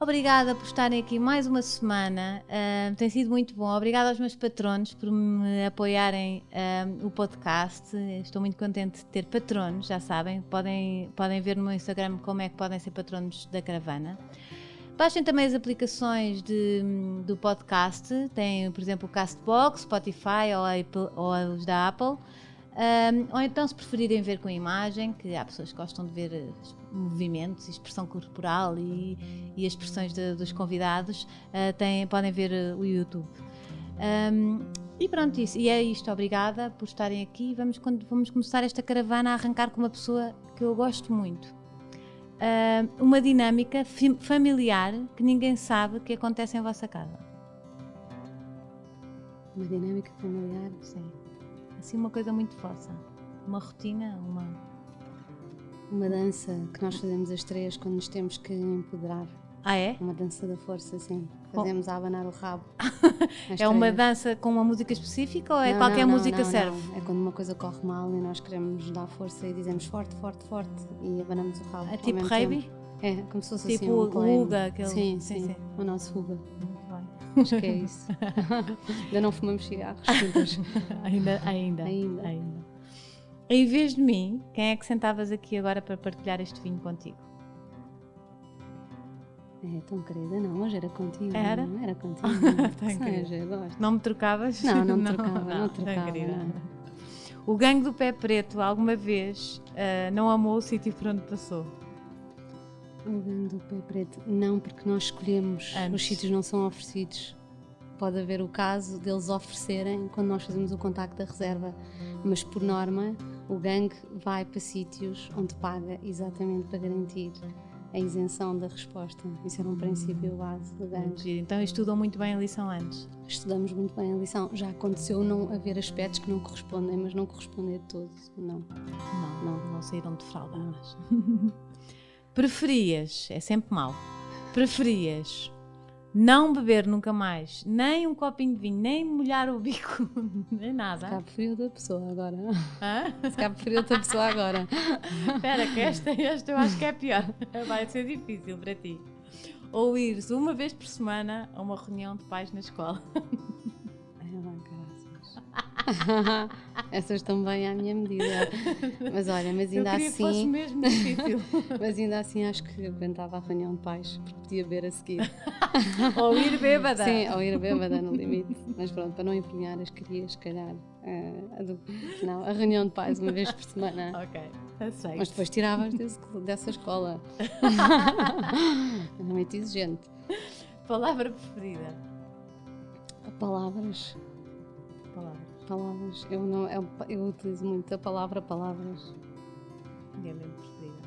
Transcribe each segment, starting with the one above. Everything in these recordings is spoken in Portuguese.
Obrigada por estarem aqui mais uma semana, tem sido muito bom. Obrigada aos meus patronos por me apoiarem o podcast. Estou muito contente de ter patronos, já sabem. Podem ver no meu Instagram como é que podem ser patronos da Caravana. Baixem também as aplicações do podcast. Tem, por exemplo, o Castbox, Spotify ou os da Apple. Ou então, se preferirem ver com a imagem, que há pessoas que gostam de ver movimentos, expressão corporal e as expressões dos convidados, podem ver o YouTube. E pronto, e é isto. Obrigada por estarem aqui. Vamos começar esta caravana a arrancar com uma pessoa que eu gosto muito. Uma dinâmica familiar que ninguém sabe que acontece em vossa casa. Uma dinâmica familiar? Sim. Assim, uma coisa muito vossa. Uma rotina, uma dança que nós fazemos as três quando nos temos que empoderar. Ah, é? Uma dança da força, sim. Fazemos a abanar o rabo. É uma dança com uma música específica ou é qualquer música serve? Não. É quando uma coisa corre mal e nós queremos dar força e dizemos forte, forte, forte e abanamos o rabo. É tipo rugby? É, como se fosse tipo assim um claim. Huga, aquele... Sim. O nosso Huga. Muito bem. Acho que é isso. Ainda não fumamos cigarros. Ainda. Em vez de mim, quem é que sentavas aqui agora para partilhar este vinho contigo? É tão querida, não, hoje era contigo. Era? Não era contigo. Eu gosto. Não me trocavas? Não me trocava. Não. O gangue do pé preto alguma vez não amou o sítio por onde passou? O gangue do pé preto, não, porque nós escolhemos. Os sítios não são oferecidos. Pode haver o caso deles oferecerem quando nós fazemos o contacto da reserva, mas por norma o gangue vai para sítios onde paga exatamente para garantir a isenção da resposta. Isso era um princípio base do gangue. Então estudam muito bem a lição antes? Estudamos muito bem a lição. Já aconteceu não haver aspectos que não correspondem, mas não corresponder de todo, não. Não saíram de fraldadas. Preferias, é sempre mau, não beber nunca mais, nem um copinho de vinho, nem molhar o bico, nem nada? Se cá preferi outra pessoa agora. Hã? Se cá preferi outra pessoa agora. Espera, que esta eu acho que é pior. Vai ser difícil para ti. Ou ires uma vez por semana a uma reunião de pais na escola. Essas estão bem à minha medida. Mas olha, ainda assim. Que fosse mesmo difícil. Mas ainda assim acho que aguentava a reunião de pais, porque podia beber a seguir. Ou ir bêbada. Sim, ou ir bêbada no limite. Mas pronto, para não envergonhar as crias, se calhar. A reunião de pais uma vez por semana. Ok, aceito. Mas depois tiravas dessa escola. É muito exigente. Palavra preferida? Palavras. Eu utilizo muito a palavra palavras. É mesmo preferida.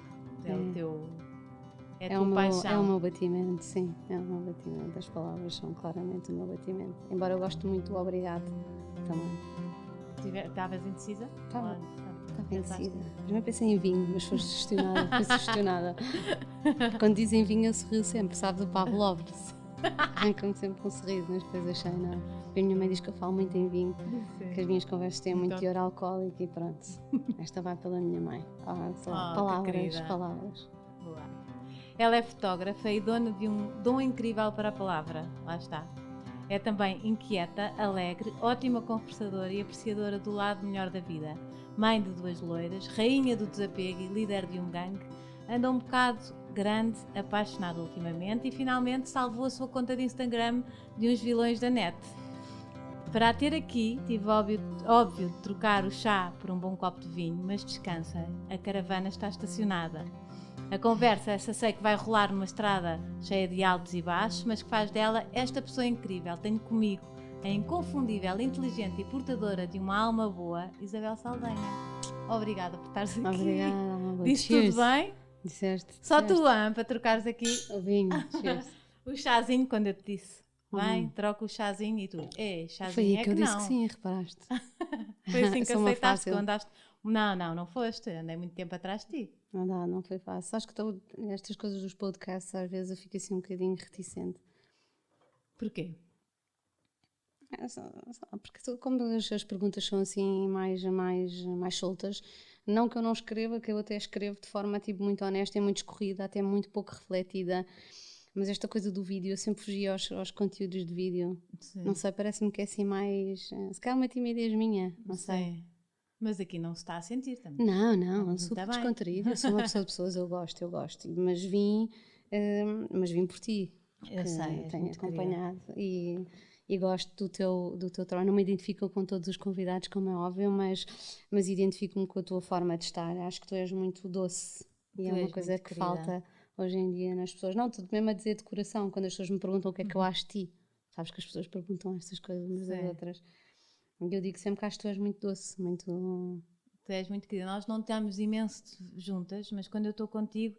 É o tua paixão. É o meu batimento, sim. É o meu batimento. As palavras são claramente o meu batimento. Embora eu goste muito do obrigado também. Estavas indecisa? Estava indecisa. Primeiro pensei em vinho, mas fui sugestionada. Quando dizem vinho eu sorrio sempre, sabes, o Pavlov. Como sempre um sorriso, mas depois achei, não. A minha mãe diz que eu falo muito em vinho, que as minhas conversas têm muito teor alcoólico e pronto. Esta vai pela minha mãe. Palavras. Boa. Ela é fotógrafa e dona de um dom incrível para a palavra. Lá está. É também inquieta, alegre, ótima conversadora e apreciadora do lado melhor da vida. Mãe de 2 loiras, rainha do desapego e líder de um gangue. Anda um bocado grande, apaixonada ultimamente e finalmente salvou a sua conta de Instagram de uns vilões da net. Para a ter aqui, tive óbvio de trocar o chá por um bom copo de vinho, mas descansem, a caravana está estacionada. A conversa, essa sei que vai rolar numa estrada cheia de altos e baixos, mas que faz dela esta pessoa incrível. Tenho comigo a inconfundível, inteligente e portadora de uma alma boa, Isabel Saldanha. Obrigada por estares aqui. Obrigada. Disse tudo bem? Disseste. Só tu, para trocares aqui o vinho. O chazinho, quando eu te disse. Bem, troca o chazinho e tu. Chazinho. Foi aí que eu disse não. que sim, reparaste. Foi assim que aceitaste quando andaste. Não foste. Andei muito tempo atrás de ti. Não foi fácil. Acho que estas coisas dos podcasts às vezes eu fico assim um bocadinho reticente. Porquê? Porque como as perguntas são assim mais soltas, não que eu não escreva, que eu até escrevo de forma muito honesta e muito escorrida, até muito pouco refletida. Mas esta coisa do vídeo, eu sempre fugi aos conteúdos de vídeo. Sim. Não sei, parece-me que é assim mais... Se calhar uma timidez minha, não sei. Mas aqui não se está a sentir também. Não, eu sou super descontraída, eu sou uma pessoa de pessoas, eu gosto. Mas vim por ti. Eu sei, tenho acompanhado e gosto do teu trabalho. Não me identifico com todos os convidados, como é óbvio, mas identifico-me com a tua forma de estar. Acho que tu és muito doce e é uma coisa que falta hoje em dia nas pessoas. Não, tudo mesmo a dizer de coração, quando as pessoas me perguntam o que é que eu acho de ti. Sabes que as pessoas perguntam estas coisas umas das outras. E eu digo sempre que acho que tu és muito doce, muito... Tu és muito querida. Nós não estamos imenso juntas, mas quando eu estou contigo,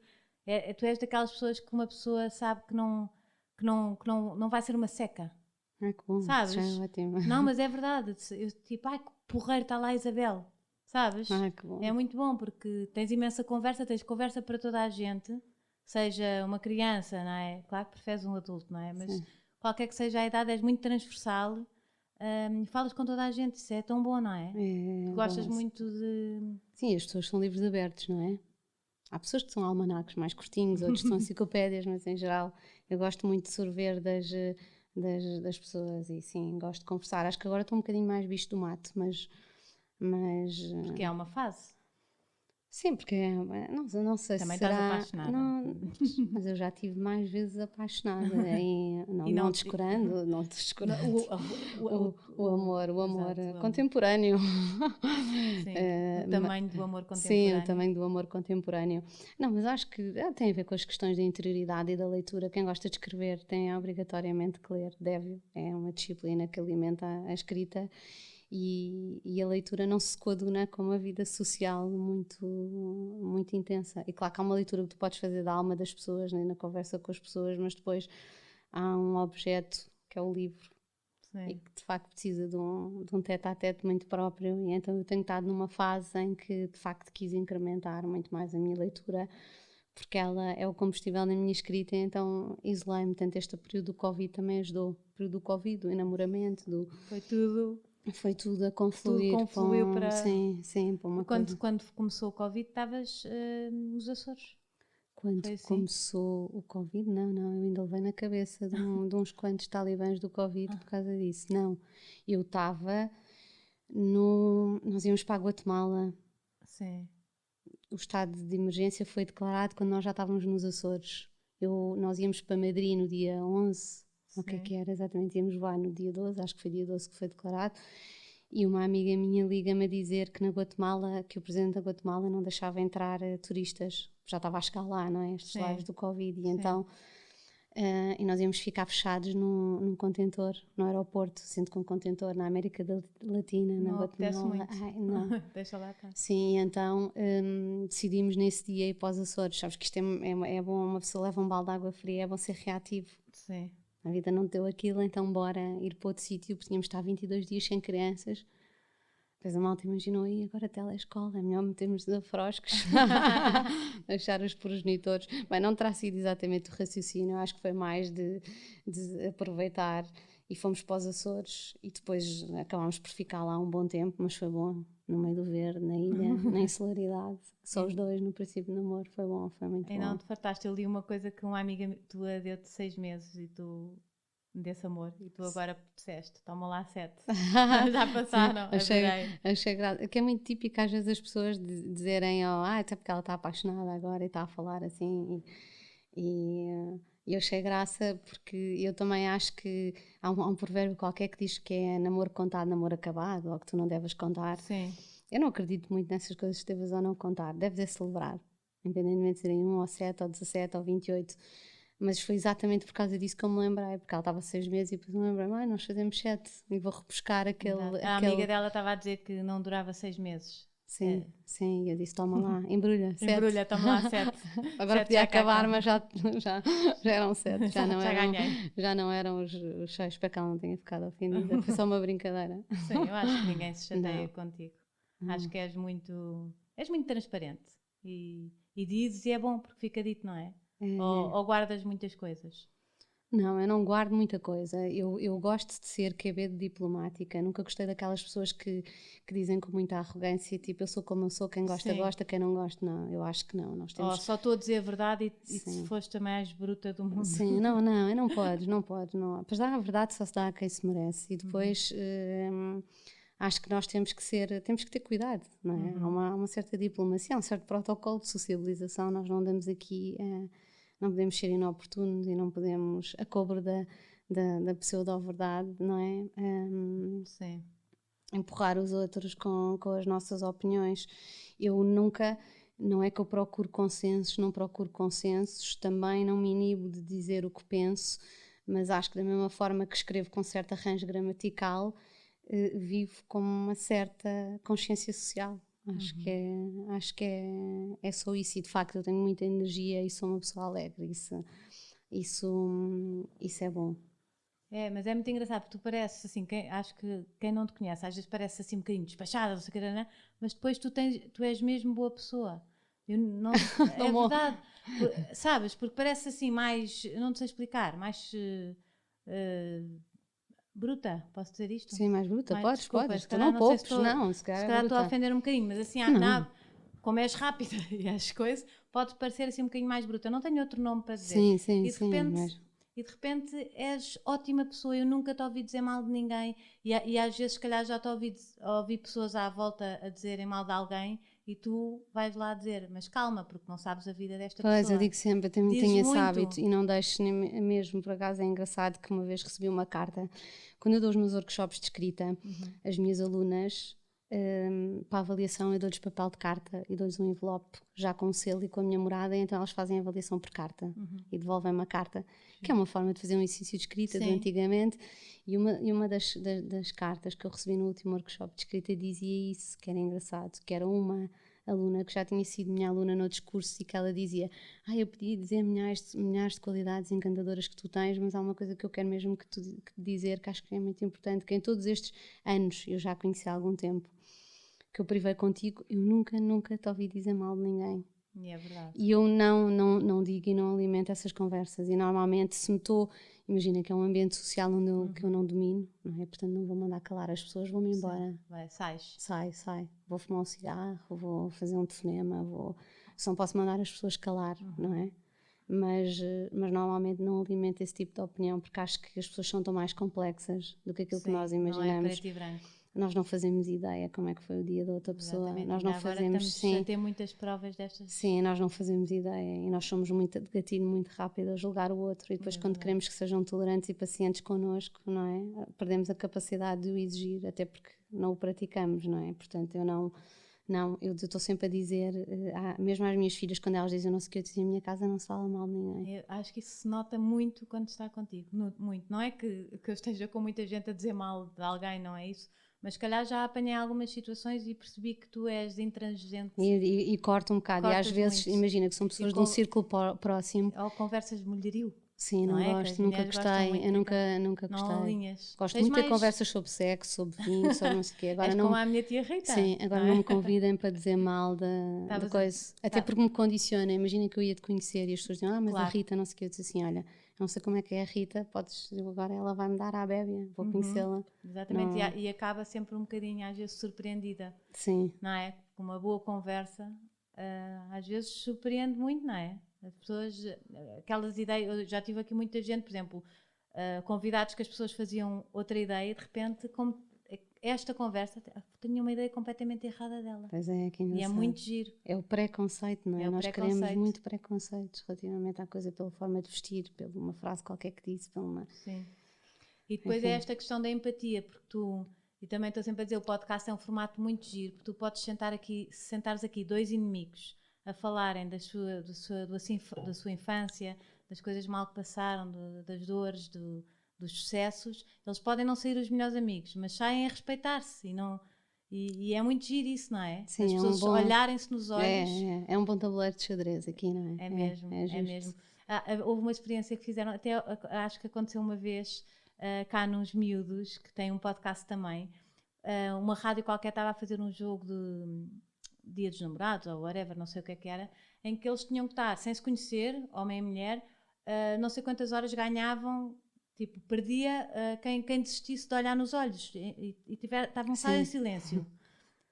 tu és daquelas pessoas que uma pessoa sabe que não vai ser uma seca. Que bom, sabes? já é ótimo. Não, mas é verdade. Eu, tipo, ai que porreiro está lá a Isabel. Sabes? Que bom. É muito bom porque tens imensa conversa, tens conversa para toda a gente, seja uma criança, não é? Claro que preferes um adulto, não é? Mas sim, qualquer que seja a idade, és muito transversal. Falas com toda a gente, isso é tão bom, não é? Tu gostas muito de... Sim, as pessoas são livros abertos, não é? Há pessoas que são almanacs mais curtinhos, outros são enciclopédias, mas em geral eu gosto muito de sorver das pessoas e sim, gosto de conversar. Acho que agora estou um bocadinho mais bicho do mato, mas porque é uma fase. Sim, porque não sei também se será... estás apaixonada. Não, mas eu já estive mais vezes apaixonada não descurando o amor contemporâneo. Sim, o tamanho do amor contemporâneo. Sim, o tamanho do amor contemporâneo. Não, mas acho que tem a ver com as questões da interioridade e da leitura. Quem gosta de escrever tem obrigatoriamente que ler, deve. É uma disciplina que alimenta a escrita. E a leitura não se coaduna com uma vida social muito, muito intensa. E claro que há uma leitura que tu podes fazer da alma das pessoas, né, na conversa com as pessoas, mas depois há um objeto que é o livro. Sim. E que de facto precisa de um tete-a-tete muito próprio. E então eu tenho estado numa fase em que de facto quis incrementar muito mais a minha leitura, porque ela é o combustível na minha escrita. Então isolei-me. Tanto este período do Covid também ajudou. O período do Covid, do enamoramento, Foi tudo a confluir. Tudo confluiu para... Sim, para uma coisa. Quando começou o Covid, estavas nos Açores? Quando começou o Covid, não, eu ainda levei na cabeça de uns quantos talibãs do Covid por causa disso. Não, eu estava nós íamos para a Guatemala. Sim. O estado de emergência foi declarado quando nós já estávamos nos Açores. Nós íamos para Madrid no dia 11. O que é que era exatamente? Íamos voar no dia 12, acho que foi dia 12 que foi declarado, e uma amiga minha liga-me a dizer que na Guatemala, que o presidente da Guatemala não deixava entrar turistas, já estava a chegar lá, não é? Estes lares do Covid, e então e nós íamos ficar fechados num contentor no aeroporto, sendo que um contentor na América Latina, na Guatemala. Muito. Não. Deixa lá cá. Sim, então decidimos nesse dia ir para os Açores. Sabes que isto é bom, uma pessoa leva um balde de água fria, é bom ser reativo. Sim. A vida não deu aquilo, então bora ir para outro sítio, porque tínhamos de estar 22 dias sem crianças. Depois a malta imaginou, e agora telescola, é melhor metermos afroscos, achar os progenitores. Bem, não terá sido exatamente o raciocínio, acho que foi mais de aproveitar, e fomos para os Açores e depois acabámos por ficar lá um bom tempo, mas foi bom, no meio do verde, na ilha, na insularidade, só os dois no princípio do namoro, foi bom, foi muito bom. E não te fartaste, eu li uma coisa que uma amiga tua deu-te 6 meses e tu desse amor, e tu agora disseste, toma lá 7. Já passaram, achei graça, que é muito típico às vezes as pessoas dizerem, até porque ela está apaixonada agora e está a falar assim, e eu achei graça porque eu também acho que há um provérbio qualquer que diz que é namoro contado, namoro acabado, ou que tu não deves contar. Sim. Eu não acredito muito nessas coisas que deves ou não contar, deve ser celebrado, independentemente de serem 1 ou 7 ou 17 ou 28, mas foi exatamente por causa disso que eu me lembrei, porque ela estava 6 meses e depois me lembrei, nós fazemos 7 e vou repescar aquele... A amiga dela estava a dizer que não durava 6 meses. Sim, sim, eu disse, toma lá, embrulha, 7. Embrulha, toma lá 7. Agora podia acabar, mas já eram 7, já não eram os 6, espero que ela não tenha ficado ofendida, foi só uma brincadeira. Sim, eu acho que ninguém se chateia contigo. Acho que és muito transparente e dizes, e é bom porque fica dito, não é? Ou guardas muitas coisas? Não, eu não guardo muita coisa. Eu gosto de ser QB de diplomática. Nunca gostei daquelas pessoas que dizem com muita arrogância, tipo, eu sou como eu sou, quem gosta, Sim. gosta, quem não gosta, não. Eu acho que não. Nós temos... Só estou a dizer a verdade e se foste a mais bruta do mundo. Sim, não, não podes. Apesar da verdade só se dá a quem se merece. E depois acho que nós temos que ter cuidado, não é? Há uma certa diplomacia, há um certo protocolo de sociabilização. Nós não andamos aqui... não podemos ser inoportunos e não podemos a cobro da pseudo-verdade, não é? Sim. Empurrar os outros com as nossas opiniões. Eu nunca, não é que eu procuro consensos, não procuro consensos, também não me inibo de dizer o que penso, mas acho que da mesma forma que escrevo com certo arranjo gramatical, vivo com uma certa consciência social. Acho que é só isso, e de facto eu tenho muita energia e sou uma pessoa alegre, isso é bom. Mas é muito engraçado, porque tu pareces assim, acho que quem não te conhece às vezes parece assim um bocadinho despachada, não sei o que, né? Mas depois tu és mesmo boa pessoa. Eu não, é verdade, sabes, porque parece assim mais, não te sei explicar, mais... bruta, posso dizer isto? Sim, mais bruta, podes. Se calhar Se calhar estou a ofender um bocadinho, mas assim, como és rápida e as coisas, pode parecer assim um bocadinho mais bruta. Não tenho outro nome para dizer. E de repente és ótima pessoa. Eu nunca te ouvi dizer mal de ninguém e às vezes, se calhar, já te ouvi pessoas à volta a dizerem mal de alguém e tu vais lá dizer, mas calma, porque não sabes a vida desta pessoa. Pois, eu digo sempre, eu tenho esse hábito e não deixo nem mesmo, por acaso é engraçado que uma vez recebi uma carta, quando eu dou os meus workshops de escrita, as minhas alunas, para a avaliação eu dou-lhes papel de carta e dou-lhes um envelope já com o selo e com a minha morada, e então elas fazem a avaliação por carta e devolvem-me a carta, que é uma forma de fazer um exercício de escrita de antigamente, e uma das cartas que eu recebi no último workshop de escrita dizia isso, que era engraçado, que era uma aluna que já tinha sido minha aluna no discurso e que ela dizia, eu podia dizer milhares de qualidades encantadoras que tu tens, mas há uma coisa que eu quero mesmo que dizer, que acho que é muito importante, que em todos estes anos, eu já conheci há algum tempo, que eu privei contigo, eu nunca te ouvi dizer mal de ninguém. E é verdade. E eu não digo e não alimento essas conversas. E normalmente, se me estou... Imagina que é um ambiente social que eu não domino, não é? Portanto, não vou mandar calar as pessoas, vou-me embora. Sai. Vou fumar um cigarro, vou fazer um telefonema, só não posso mandar as pessoas calar, não é? Mas normalmente não alimento esse tipo de opinião, porque acho que as pessoas são tão mais complexas do que aquilo que nós imaginamos. Não é preto e branco. Nós não fazemos ideia como é que foi o dia da outra pessoa. Exatamente. Nós não fazemos. Estamos a ter muitas provas destas. Sim, nós não fazemos ideia e nós somos muito de gatilho, muito rápido a julgar o outro, e depois quando queremos que sejam tolerantes e pacientes connosco, não é? Perdemos a capacidade de o exigir, até porque não o praticamos, não é? Portanto, eu estou sempre a dizer, mesmo às minhas filhas, quando elas dizem não sei o que, eu dizia, a minha casa não se fala mal de ninguém. Eu acho que isso se nota muito quando está contigo, muito. Não é que eu esteja com muita gente a dizer mal de alguém, não é isso? Mas se calhar já apanhei algumas situações e percebi que tu és intransigente. E corta um bocado. E às vezes, muito. Imagina que são pessoas de um círculo próximo. Ou conversas de mulherio. Sim, não gosto, nunca gostei. Eu nunca gostei. Não alinhas. Gosto muito de ter conversas sobre sexo, sobre vinho, sobre não sei o quê. Agora não, como a minha tia Rita. Sim, agora não me convidem para dizer mal da coisa. Até porque me condiciona. Imagina que eu ia te conhecer e as pessoas diziam, mas a Rita, não sei o quê. Eu disse assim, olha, não sei como é que é a Rita, agora ela vai-me dar à bébia, vou conhecê-la. Exatamente, e acaba sempre um bocadinho, às vezes, surpreendida. Sim. Não é? Com uma boa conversa, às vezes surpreende muito, não é? As pessoas, aquelas ideias, eu já tive aqui muita gente, por exemplo, convidados que as pessoas faziam outra ideia e de repente, como esta conversa, tinha uma ideia completamente errada dela. Pois é, que engraçado. E é muito giro. É o preconceito, não é? Nós queremos muito preconceitos relativamente à coisa, pela forma de vestir, pela uma frase qualquer que disse, pela uma... Sim. E depois é esta questão da empatia, porque tu, e também estou sempre a dizer, o podcast é um formato muito giro, porque tu podes sentares aqui dois inimigos a falarem da sua infância, das coisas mal que passaram, das dores, dos sucessos. Eles podem não ser os melhores amigos, mas saem a respeitar-se e é muito giro isso, não é? Sim, as pessoas olharem-se nos olhos. É um bom tabuleiro de xadrez aqui, não é? É mesmo. Houve uma experiência que fizeram, até acho que aconteceu uma vez cá nos Miúdos, que tem um podcast também. Uma rádio qualquer estava a fazer um jogo de Dia dos Namorados ou whatever, não sei o que era, em que eles tinham que estar sem se conhecer, homem e mulher, não sei quantas horas ganhavam, tipo, perdia quem desistisse de olhar nos olhos e estavam só em silêncio.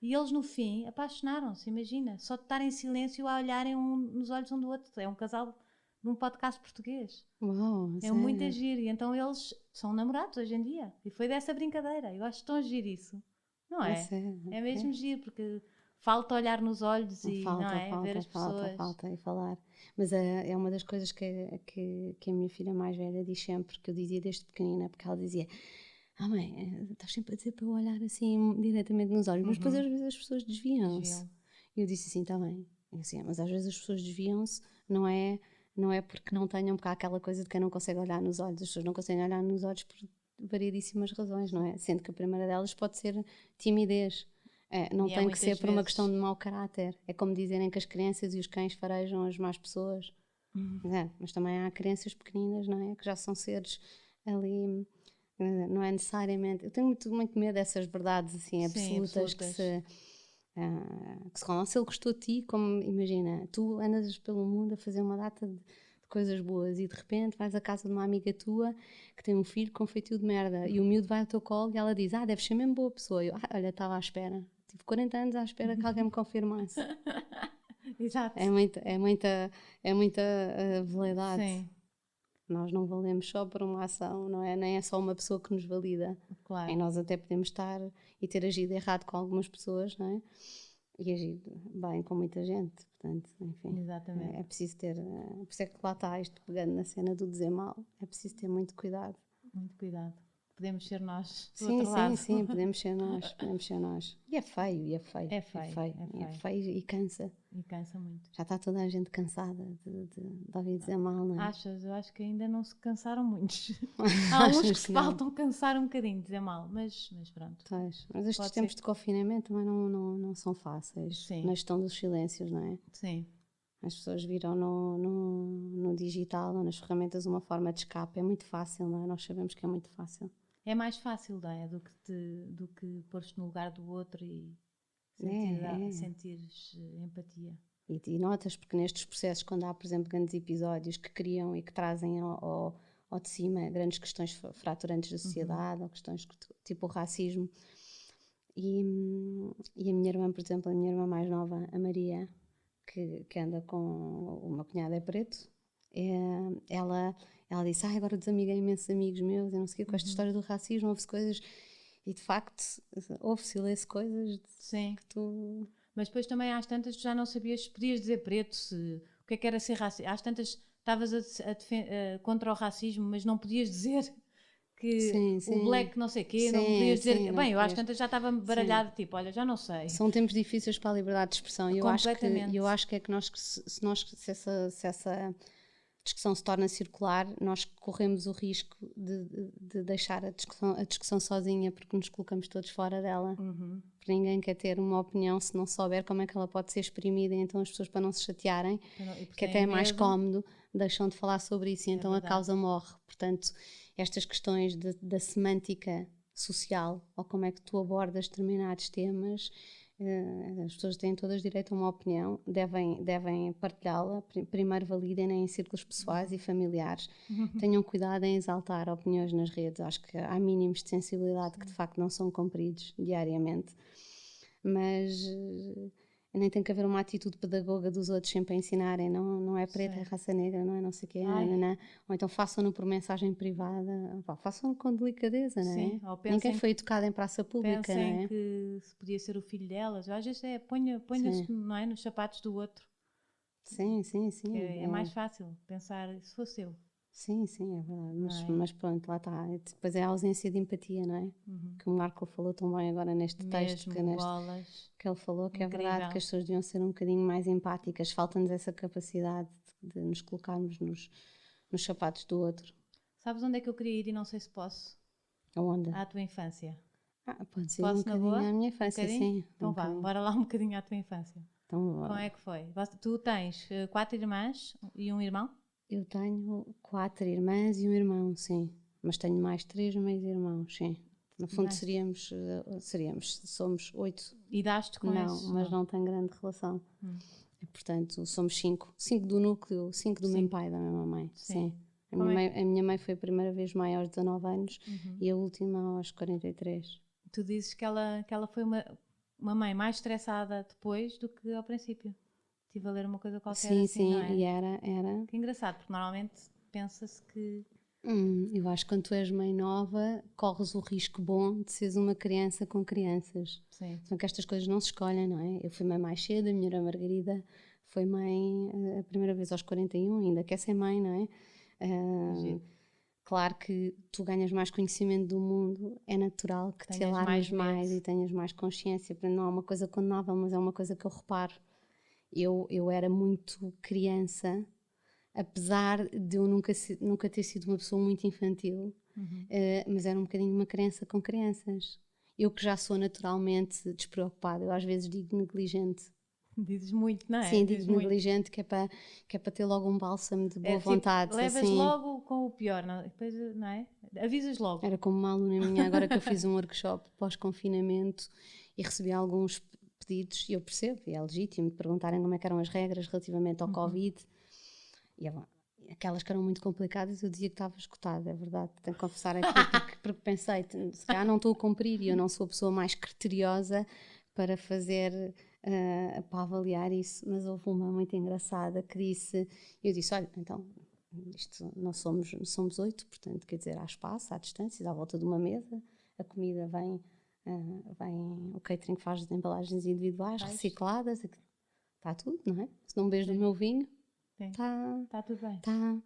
E eles no fim apaixonaram-se, imagina, só de estar em silêncio a olharem nos olhos um do outro. É um casal num podcast português. Uau, é muito giro. E então eles são namorados hoje em dia. E foi dessa brincadeira. Eu acho tão giro isso. Não é? É mesmo giro, porque falta olhar nos olhos e falta, não é? Ver as pessoas. Falta e falar. Mas é uma das coisas que a minha filha mais velha diz sempre, que eu dizia desde pequenina, porque ela dizia: mãe, estás sempre a dizer para eu olhar assim diretamente nos olhos, mas depois às vezes as pessoas desviam-se. E eu disse assim: está bem. Assim, mas às vezes as pessoas desviam-se, não é porque não tenham, porque há aquela coisa de quem não consegue olhar nos olhos. As pessoas não conseguem olhar nos olhos por variedíssimas razões, não é? Sendo que a primeira delas pode ser timidez. Não tem que ser por uma questão de mau caráter. É como dizerem que as crianças e os cães farejam as más pessoas. Mas também há crianças pequeninas, não é? Que já são seres ali, não é necessariamente... Eu tenho muito medo dessas verdades assim, absolutas. Que se falam. Se ele gostou de ti, como imagina, tu andas pelo mundo a fazer uma data de coisas boas e de repente vais à casa de uma amiga tua que tem um filho com feitio de merda e o miúdo vai ao teu colo e ela diz: deves ser mesmo boa pessoa. Eu, olha, estava à espera. Tive 40 anos à espera que alguém me confirmasse. Exato. É muita veleidade. Sim. Nós não valemos só por uma ação, não é? Nem é só uma pessoa que nos valida. Claro. E nós até podemos estar e ter agido errado com algumas pessoas, não é? E agido bem com muita gente, portanto, enfim. Exatamente. É preciso ter, por isso é que lá está isto, pegando na cena do dizer mal, é preciso ter muito cuidado. Muito cuidado. Podemos ser nós do outro lado. Sim, podemos ser nós. E é feio. É feio e cansa. E cansa muito. Já está toda a gente cansada de ouvir dizer mal, não é? Achas? Eu acho que ainda não se cansaram muitos. Há uns que se faltam cansar um bocadinho de dizer mal, mas pronto. Mas estes tempos de confinamento também não são fáceis. Sim. Na gestão dos silêncios, não é? Sim. As pessoas viram no digital ou nas ferramentas uma forma de escape. É muito fácil, não é? Nós sabemos que é muito fácil. É mais fácil, não é? Do que pôr-te no lugar do outro e sentires empatia. E notas, porque nestes processos, quando há, por exemplo, grandes episódios que criam e que trazem ao de cima grandes questões fraturantes da sociedade, ou questões tipo o racismo, e a minha irmã, por exemplo, a minha irmã mais nova, a Maria, que anda com o meu cunhado é preto, ela disse: agora desamiguei imensos amigos meus, eu não sei o quê, com esta história do racismo, houve-se coisas, e de facto houve-se, lê-se coisas que tu... Mas depois também às tantas tu já não sabias, podias dizer preto, o que era ser racista, às tantas estavas contra o racismo, mas não podias dizer que o black não sei o quê, não podias dizer, bem, eu às tantas já estava baralhado, tipo, olha, já não sei. São tempos difíceis para a liberdade de expressão e eu acho que é que se essa discussão se torna circular, nós corremos o risco de deixar a discussão sozinha porque nos colocamos todos fora dela. Porque ninguém quer ter uma opinião se não souber como é que ela pode ser exprimida, e então as pessoas, para não se chatearem, que até é mais cómodo, deixam de falar sobre isso e então a causa morre. Portanto, estas questões da semântica social, ou como é que tu abordas determinados temas, as pessoas têm todas direito a uma opinião, devem partilhá-la, primeiro validem em círculos pessoais e familiares. Tenham cuidado em exaltar opiniões nas redes, acho que há mínimos de sensibilidade que de facto não são cumpridos diariamente, mas nem tem que haver uma atitude pedagoga dos outros sempre a ensinarem, não é preta, é raça negra, não é não sei o quê, ou então façam-no por mensagem privada, façam-no com delicadeza, não é? Ninguém foi educado em praça pública, não é? Que se podia ser o filho delas, às vezes ponha-se, não é, nos sapatos do outro. Sim. É mais fácil pensar, se fosse eu. Sim, é verdade, mas pronto, lá está. Depois é a ausência de empatia, não é? Que o Marco falou tão bem agora neste texto, que ele falou que incrível. É verdade que as pessoas deviam ser um bocadinho mais empáticas, falta-nos essa capacidade de nos colocarmos nos sapatos do outro. Sabes onde é que eu queria ir e não sei se posso? Aonde? À tua infância. Pode ser um bocadinho à minha infância, sim. Então vá, bora lá um bocadinho à tua infância. Então, como é que foi? Tu tens 4 irmãs e um irmão? Eu tenho 4 irmãs e um irmão, sim. Mas tenho mais 3 meios-irmãos, sim. No fundo somos 8. E daste com eles? Não, mas não tenho grande relação. E, portanto, somos 5 do núcleo, 5 do mesmo pai e da mesma mãe. Sim. A minha mãe foi a primeira vez mãe aos 19 anos e a última aos 43. Tu dizes que ela foi uma mãe mais estressada depois do que ao princípio. Estive a ler uma coisa qualquer assim, sim, não é? E era. Que engraçado, porque normalmente pensa-se que... Eu acho que quando tu és mãe nova, corres o risco bom de seres uma criança com crianças. Sim. São que estas coisas não se escolhem, não é? Eu fui mãe mais cedo, a minha irmã Margarida foi mãe a primeira vez aos 41, ainda quer ser mãe, não é? Claro que tu ganhas mais conhecimento do mundo, é natural que te alarmes mais e tenhas mais consciência. Não é uma coisa condenável, mas é uma coisa que eu reparo. Eu era muito criança, apesar de eu nunca ter sido uma pessoa muito infantil, mas era um bocadinho uma criança com crianças. Eu que já sou naturalmente despreocupada, eu às vezes digo negligente. Dizes muito, não é? Sim, digo negligente, que é para ter logo um bálsamo de boa vontade. Tipo, levas assim, logo com o pior, não? Depois, não é? Avisas logo. Era como uma aluna minha, agora que eu fiz um workshop pós-confinamento e recebi alguns pedidos, e eu percebo, e é legítimo, de perguntarem como é que eram as regras relativamente ao Covid. E aquelas que eram muito complicadas, eu dizia que estava esgotada, é verdade. Tenho que confessar aqui, porque pensei, se calhar não estou a cumprir e eu não sou a pessoa mais criteriosa para fazer... para avaliar isso, mas houve uma muito engraçada que disse, eu disse, olha, então isto não somos 8, portanto quer dizer, há espaço, há distâncias, à volta de uma mesa, a comida vem o catering faz as embalagens individuais, recicladas, está tudo, não é? Se não beijo do meu vinho, está tudo bem. Está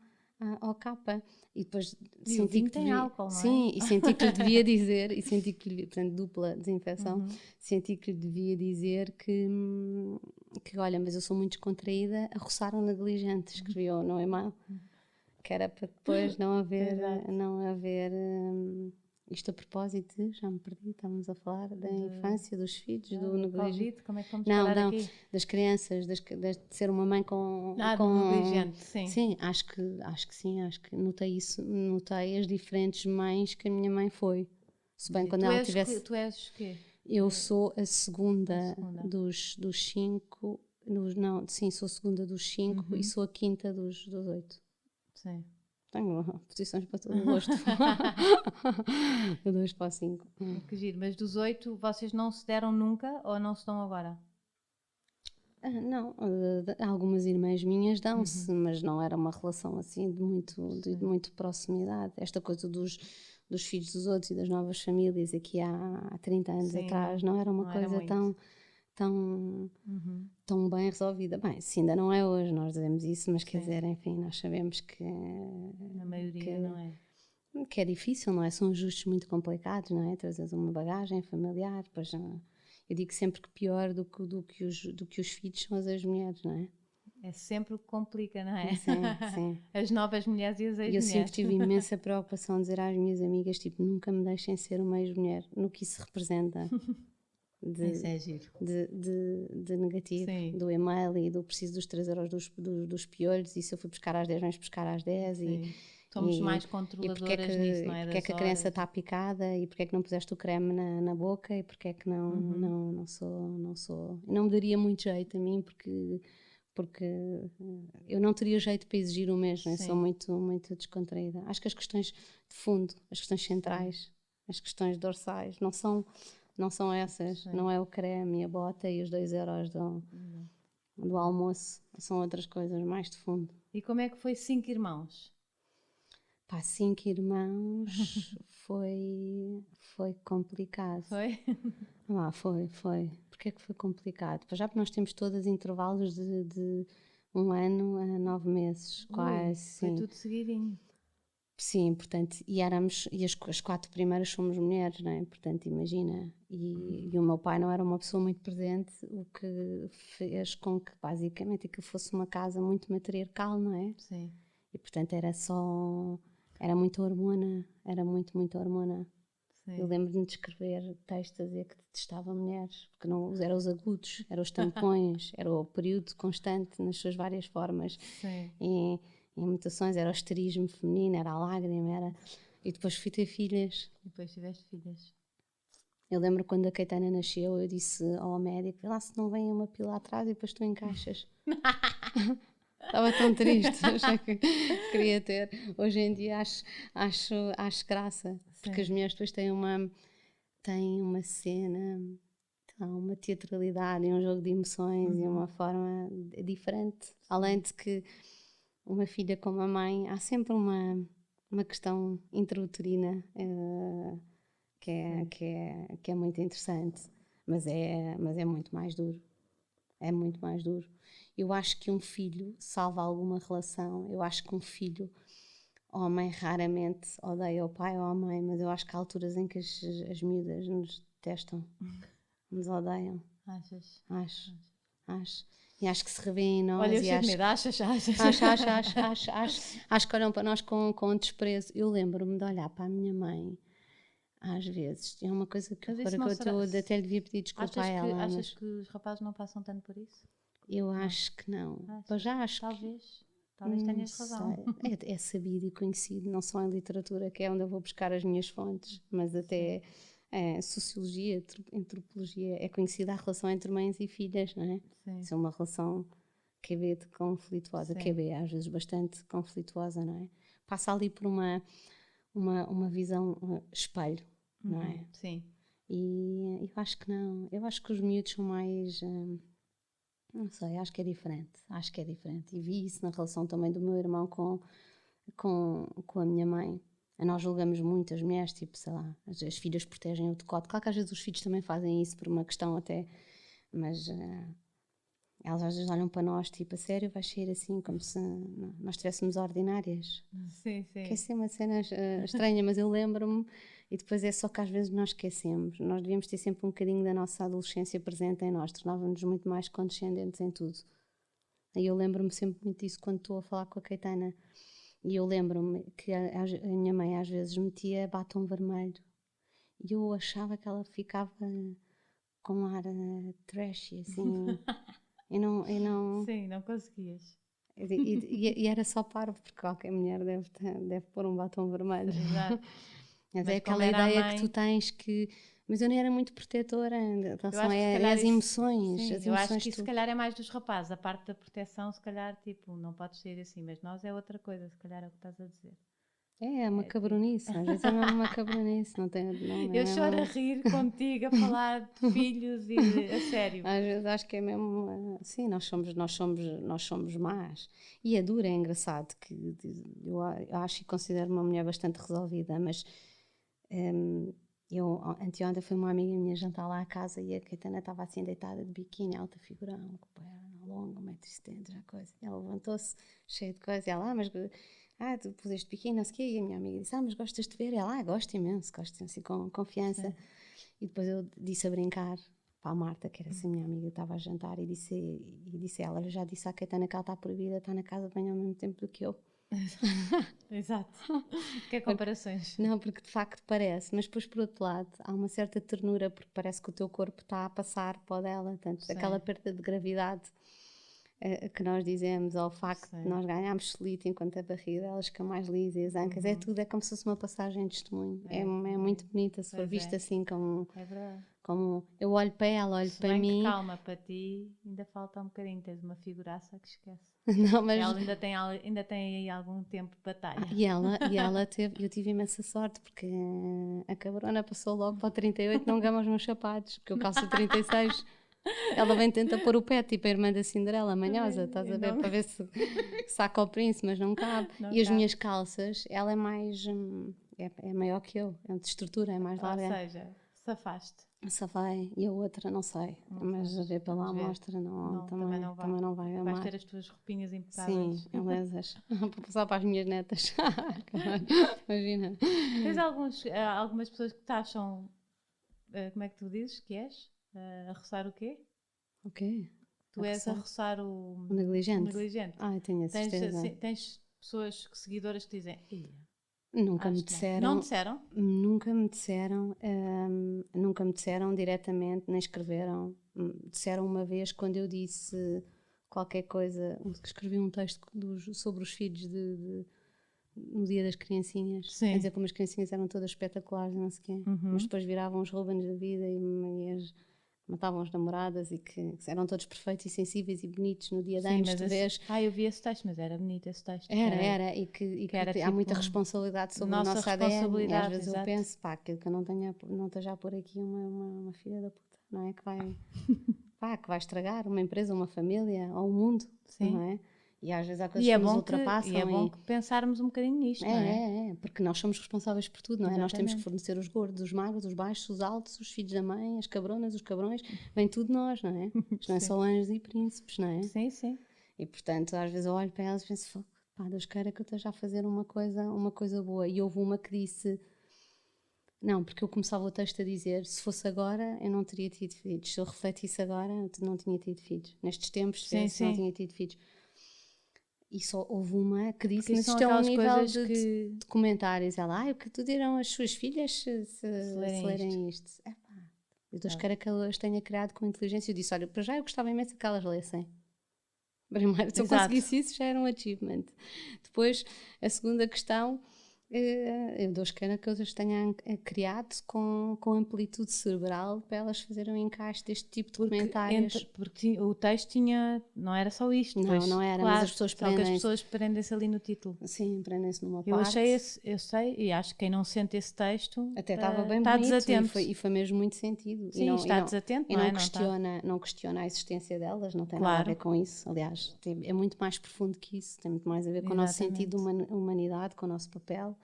ao capa. E depois senti o vinho tem álcool, não é? Sim, e senti que lhe devia dizer, portanto, dupla desinfecção, senti que lhe devia dizer que olha, mas eu sou muito descontraída, a roçar um negligente, escreveu no e-mail, que era para depois não haver isto a propósito já me perdi, estávamos a falar da infância, dos filhos, do negligente. Como é que vamos falar aqui? Das crianças, de ser uma mãe com negligente, sim. Sim, acho que sim, acho que notei isso, notei as diferentes mães que a minha mãe foi. Se bem quando ela tivesse... Tu és o quê? Eu sou a segunda dos 5, sou a segunda dos 5 e sou a quinta dos 8. Sim. Tenho posições para todo o gosto. Eu 2 para 5. Que giro. Mas dos 8, vocês não se deram nunca ou não se dão agora? Não, algumas irmãs minhas dão-se, mas não era uma relação assim de muito proximidade. Esta coisa dos filhos dos outros e das novas famílias aqui há 30 anos atrás não era uma coisa tão bem resolvida. Bem, se ainda não é hoje, nós dizemos isso, mas quer dizer, enfim, nós sabemos que... Na maioria não é. Que é difícil, não é? São ajustes muito complicados, não é? Trazes uma bagagem familiar, depois... Eu digo sempre que pior do que os filhos são as mulheres, não é? É sempre o que complica, não é? Sim. As novas mulheres e as ex-mulheres. Eu sempre tive imensa preocupação de dizer às minhas amigas, tipo, nunca me deixem ser uma ex-mulher, no que isso representa. Isso é giro. De negativo, sim. Do e-mail e do preciso dos 3 euros dos piolhos, e se eu fui buscar às 10, vamos buscar às 10 sim. Somos mais controladoras nisso, não é? Porque é que a criança está picada e porque é que não puseste o creme na boca e porque é que não sou... Não me daria muito jeito a mim porque eu não teria jeito para exigir o mesmo, eu sou muito, muito descontraída. Acho que as questões de fundo, as questões centrais, as questões dorsais não são essas, não é o creme e a bota e os 2 euros do almoço, são outras coisas mais de fundo. E como é que foi 5 irmãos? 5 irmãos foi complicado. Foi? Foi. Porquê é que foi complicado? Já porque nós temos todos intervalos de 1 ano a 9 meses, quase. Foi tudo seguidinho. Sim, portanto, e as 4 primeiras somos mulheres, não é? Portanto, imagina. E o meu pai não era uma pessoa muito presente, o que fez com que, basicamente, aquilo fosse uma casa muito matriarcal, não é? Sim. E, portanto, era muita hormona, era muita hormona. Sim. Eu lembro-me de escrever textos a dizer que detestava mulheres, porque não eram os agudos, eram os tampões, era o período constante nas suas várias formas. Sim. E mutações, era o esterismo feminino, era a lágrima, e depois fui ter filhas. E depois tiveste filhas. Eu lembro quando a Caetana nasceu, eu disse ao médico, vê lá se não vem uma pila atrás e depois tu encaixas. Estava tão triste, achei que queria ter. Hoje em dia acho graça, porque as mulheres depois têm uma cena, uma teatralidade e um jogo de emoções e uma forma diferente. Além de que uma filha como a mãe, há sempre uma questão intrauterina que é muito interessante, mas é muito mais duro. É muito mais duro. Eu acho que um filho salva alguma relação. Eu acho que um filho, homem, raramente odeia o pai ou a mãe, mas eu acho que há alturas em que as miúdas nos detestam, nos odeiam. Achas? Acho. E acho que se revêem em nós. Olha, eu cheio de medo. Achas? Acho que olham para nós com desprezo. Eu lembro-me de olhar para a minha mãe, às vezes. É uma coisa que eu até lhe devia pedir desculpa a ela. Achas que os rapazes não passam tanto por isso? Eu acho que não. Pois já acho Talvez tenhas razão. É sabido e conhecido, não só em literatura, que é onde eu vou buscar as minhas fontes, mas até sociologia, antropologia, é conhecida a relação entre mães e filhas, não é? Sim. Isso é uma relação que é de conflituosa, que é às vezes bastante conflituosa, não é? Passa ali por uma visão espelho, não é? Sim. E eu acho que não. Eu acho que os miúdos são mais... não sei, acho que é diferente. E vi isso na relação também do meu irmão com a minha mãe. Nós julgamos muito as mulheres, tipo, sei lá, as filhas protegem o decote. Claro que às vezes os filhos também fazem isso por uma questão até, mas elas às vezes olham para nós, tipo, a sério, vais sair assim, como se nós estivéssemos ordinárias. Sim. Que é assim uma cena estranha, mas eu lembro-me, e depois é só que às vezes nós esquecemos. Nós devíamos ter sempre um bocadinho da nossa adolescência presente em nós, tornávamos-nos muito mais condescendentes em tudo. E eu lembro-me sempre muito disso quando estou a falar com a Caetana. E eu lembro-me que a minha mãe às vezes metia batom vermelho e eu achava que ela ficava com um ar trashy, assim. e não... Sim, não conseguias. E era só parvo, porque qualquer mulher deve pôr um batom vermelho. Exato. Mas é aquela ideia que tu tens que... Mas eu não era muito protetora em relação às emoções. Sim, as eu emoções acho que isso se calhar é mais dos rapazes. A parte da proteção, se calhar, tipo, não podes sair assim. Mas nós é outra coisa, se calhar é o que estás a dizer. É uma cabronice, às vezes é mesmo uma cabronice, não tem... Eu choro a rir contigo, a falar de filhos e a sério. Às vezes acho que é mesmo, sim, nós somos más. E é duro, é engraçado, que eu acho e considero uma mulher bastante resolvida, mas eu, anteontem foi uma amiga minha jantar lá à casa e a Caetana estava assim deitada de biquíni, alta figurão, com perna longa, 1,70 m, já coisa. E ela levantou-se cheia de coisa e ela, mas... tu puseste biquíni, não sei o quê, e a minha amiga disse, mas gostas de ver? E ela, gosto imenso, gosto assim com confiança. Sim. E depois eu disse a brincar para a Marta, que era assim minha amiga, estava a jantar, e disse a ela, eu já disse à Caetana que ela está proibida, está na casa bem ao mesmo tempo do que eu. Exato. Que é comparações. Não, porque de facto parece, mas depois por outro lado há uma certa ternura, porque parece que o teu corpo está a passar para o dela, tanto aquela perda de gravidade que nós dizemos, ao facto de nós ganharmos solito enquanto a barriga delas fica mais lisa e as ancas, é como se fosse uma passagem de testemunho. É muito bonita, se for vista assim como... É verdade. Como eu olho para ela, olho para mim... calma, para ti ainda falta um bocadinho, tens uma figuraça que esquece. Não, mas... Ela ainda tem aí algum tempo de batalha. E ela teve... Eu tive imensa sorte, porque a cabrona passou logo para o 38, não gama os meus sapatos, porque eu calço 36... Ela vem tentar pôr o pé, tipo a irmã da Cinderela, manhosa, estás a ver, para ver se saca o príncipe, mas não cabe. As minhas calças, ela é mais, é maior que eu, de estrutura, é mais larga. Ou seja, safaste. Safai, e a outra não sei, mas a ver pela amostra também não vai amar. Vais ter as tuas roupinhas impecáveis. Sim, belezas, para passar para as minhas netas. Imagina. Tens algumas pessoas que te acham, como é que tu dizes que és? A roçar o quê? O quê? Tu és a roçar o negligente. Eu tenho a certeza. Tens pessoas, seguidoras que dizem... Nunca me disseram. Não disseram? Nunca me disseram diretamente, nem escreveram. Disseram uma vez quando eu disse qualquer coisa, que escrevi um texto sobre os filhos no dia das criancinhas, Sim. a dizer como as criancinhas eram todas espetaculares e não sei o quê, mas depois viravam os Rubens da vida e matavam as namoradas e que eram todos perfeitos e sensíveis e bonitos no dia de anos, tu vês. Eu vi esse texto, mas era bonito esse texto. Era, e que era há tipo muita responsabilidade sobre o nosso ADN, e às vezes eu penso, aquilo que eu não esteja a pôr aqui uma filha da puta, não é? Que vai estragar uma empresa, uma família ou o mundo, sim. Não é? E às vezes há coisas que nos ultrapassam. E é bom que pensarmos um bocadinho nisto, não é? Porque nós somos responsáveis por tudo, não é? Exatamente. Nós temos que fornecer os gordos, os magros, os baixos, os altos, os filhos da mãe, as cabronas, os cabrões, vem tudo nós, não é? Isto não é só anjos e príncipes, não é? Sim, sim. E portanto, às vezes eu olho para elas e penso, Deus queira que eu esteja a fazer uma coisa boa. E houve uma que disse, não, porque eu começava o texto a dizer, se fosse agora, eu não teria tido filhos. Se eu refletisse agora, eu não tinha tido filhos. Nestes tempos, não tinha tido filhos. E só houve uma que disse, mas isto é um nível de comentários. Ela, o que tu dirão as suas filhas se lerem isto? Eu Deus queira que elas tenha criado com inteligência. Eu disse, olha, para já eu gostava imenso que elas lessem. Primeiro, se eu conseguisse isso, já era um achievement. Depois, a segunda questão, eu Deus queira que eu as tenha criado com amplitude cerebral para elas fazerem um encaixe deste tipo de comentários. Porque o texto não era só isto. Não era, claro, mas as pessoas prendem-se. Só que as pessoas prendem-se ali no título. Sim, prendem-se numa parte. Eu sei, e acho que quem não sente esse texto até estava bem está bonito desatento. E foi mesmo muito sentido. Sim, está desatento, não é? Não questiona a existência delas, não tem nada a ver com isso. Aliás, é muito mais profundo que isso, tem muito mais a ver com o nosso sentido de humanidade, com o nosso papel.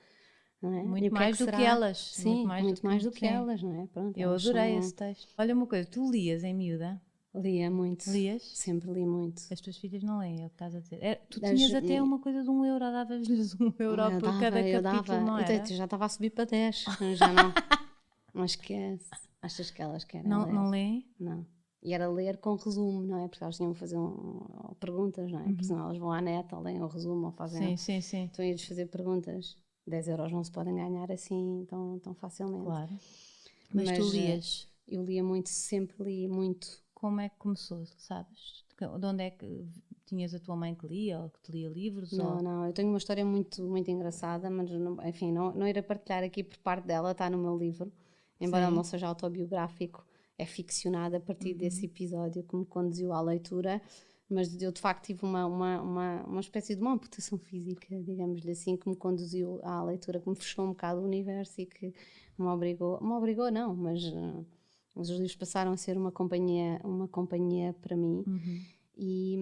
Não é? Muito mais do que elas. Sim, muito mais do que elas, não é? Pronto, eu adorei esse texto. Olha uma coisa, tu lias em miúda? Lia muito. Lias? Sempre li muito. As tuas filhas não leem, é o que estás a dizer. Tu tinhas até uma coisa de €1, davas-lhes €1 por cada capítulo, não era? Eu já estava a subir para 10, já não. Não esquece. Achas que elas querem ler? Não leem? Não. E era ler com resumo, não é? Porque elas tinham que fazer perguntas, não é? Porque senão elas vão à net, ou leem o resumo, ou fazem... Sim. Então ia-lhes fazer perguntas. €10 não se podem ganhar assim tão facilmente. Claro. Mas tu lias? Eu lia muito, sempre li muito. Como é que começou, sabes? De onde é que tinhas a tua mãe que lia, ou que te lia livros? Não, eu tenho uma história muito, muito engraçada, mas enfim, não irei partilhar aqui por parte dela, está no meu livro. Embora ele não seja autobiográfico, é ficcionado a partir desse episódio que me conduziu à leitura. Mas eu de facto tive uma espécie de uma amputação física, digamos-lhe assim, que me conduziu à leitura, que me fechou um bocado o universo e que me obrigou não, mas os livros passaram a ser uma companhia para mim. E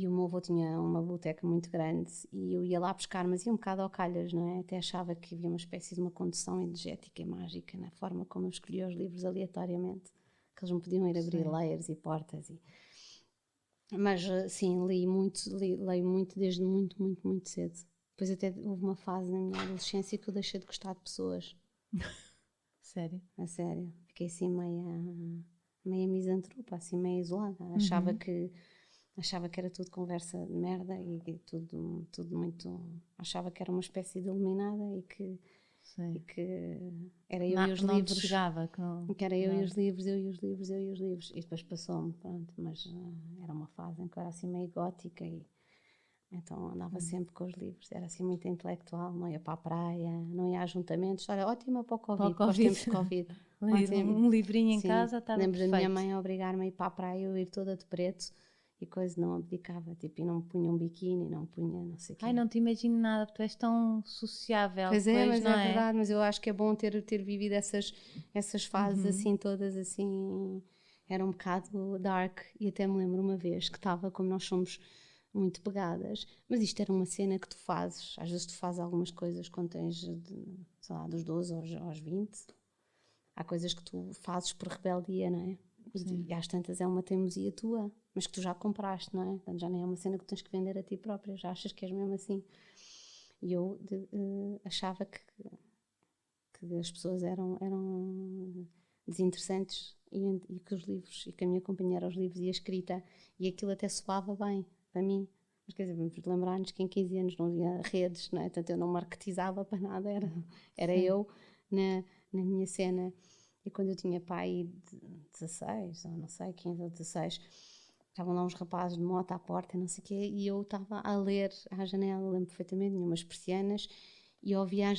o meu avô tinha uma biblioteca muito grande e eu ia lá buscar, mas ia um bocado ao calhas, não é? Até achava que havia uma espécie de uma condução energética e mágica na forma como eu escolhia os livros aleatoriamente, que eles não podiam ir abrir layers e portas Mas sim, leio muito desde muito, muito, muito cedo. Depois até houve uma fase na minha adolescência que eu deixei de gostar de pessoas. Sério? A sério. Fiquei assim meia misantropa, assim meio isolada. Achava que era tudo conversa de merda e tudo muito... Achava que era uma espécie de iluminada e que era eu e os livros. Chegava, que era eu e os livros. E depois passou-me, pronto. Mas era uma fase em que eu era assim meio gótica e então andava sempre com os livros. Era assim muito intelectual, não ia para a praia, não ia a ajuntamentos. Olha, ótima para o Covid, para os tempos de Covid. Um livrinho em casa estava perfeito. Lembro da minha mãe a obrigar-me a ir para a praia, eu ir toda de preto. E coisa não abdicava, tipo, e não punha um biquíni, não punha não sei o quê. Ai, não te imagino nada, porque tu és tão sociável. Pois é, mas é verdade, mas eu acho que é bom ter vivido essas fases assim, todas assim, era um bocado dark, e até me lembro uma vez que estava, como nós somos muito pegadas, mas isto era uma cena que tu fazes, às vezes tu fazes algumas coisas quando tens, sei lá, dos 12 aos 20, há coisas que tu fazes por rebeldia, não é? E às tantas é uma teimosia tua, mas que tu já compraste, não é? Portanto, já nem é uma cena que tens que vender a ti própria, já achas que és mesmo assim. E eu achava que as pessoas eram desinteressantes e que os livros, e que a minha companhia era os livros e a escrita, e aquilo até soava bem para mim. Mas quer dizer, vamos lembrar-nos que em 15 anos não havia redes, não é? Portanto, eu não marketizava para nada, era eu na minha cena. E quando eu tinha pai de 16, ou não sei, 15 ou 16, estavam lá uns rapazes de moto à porta, não sei o quê, e eu estava a ler à janela, lembro perfeitamente, tinha umas persianas, e eu ouvia a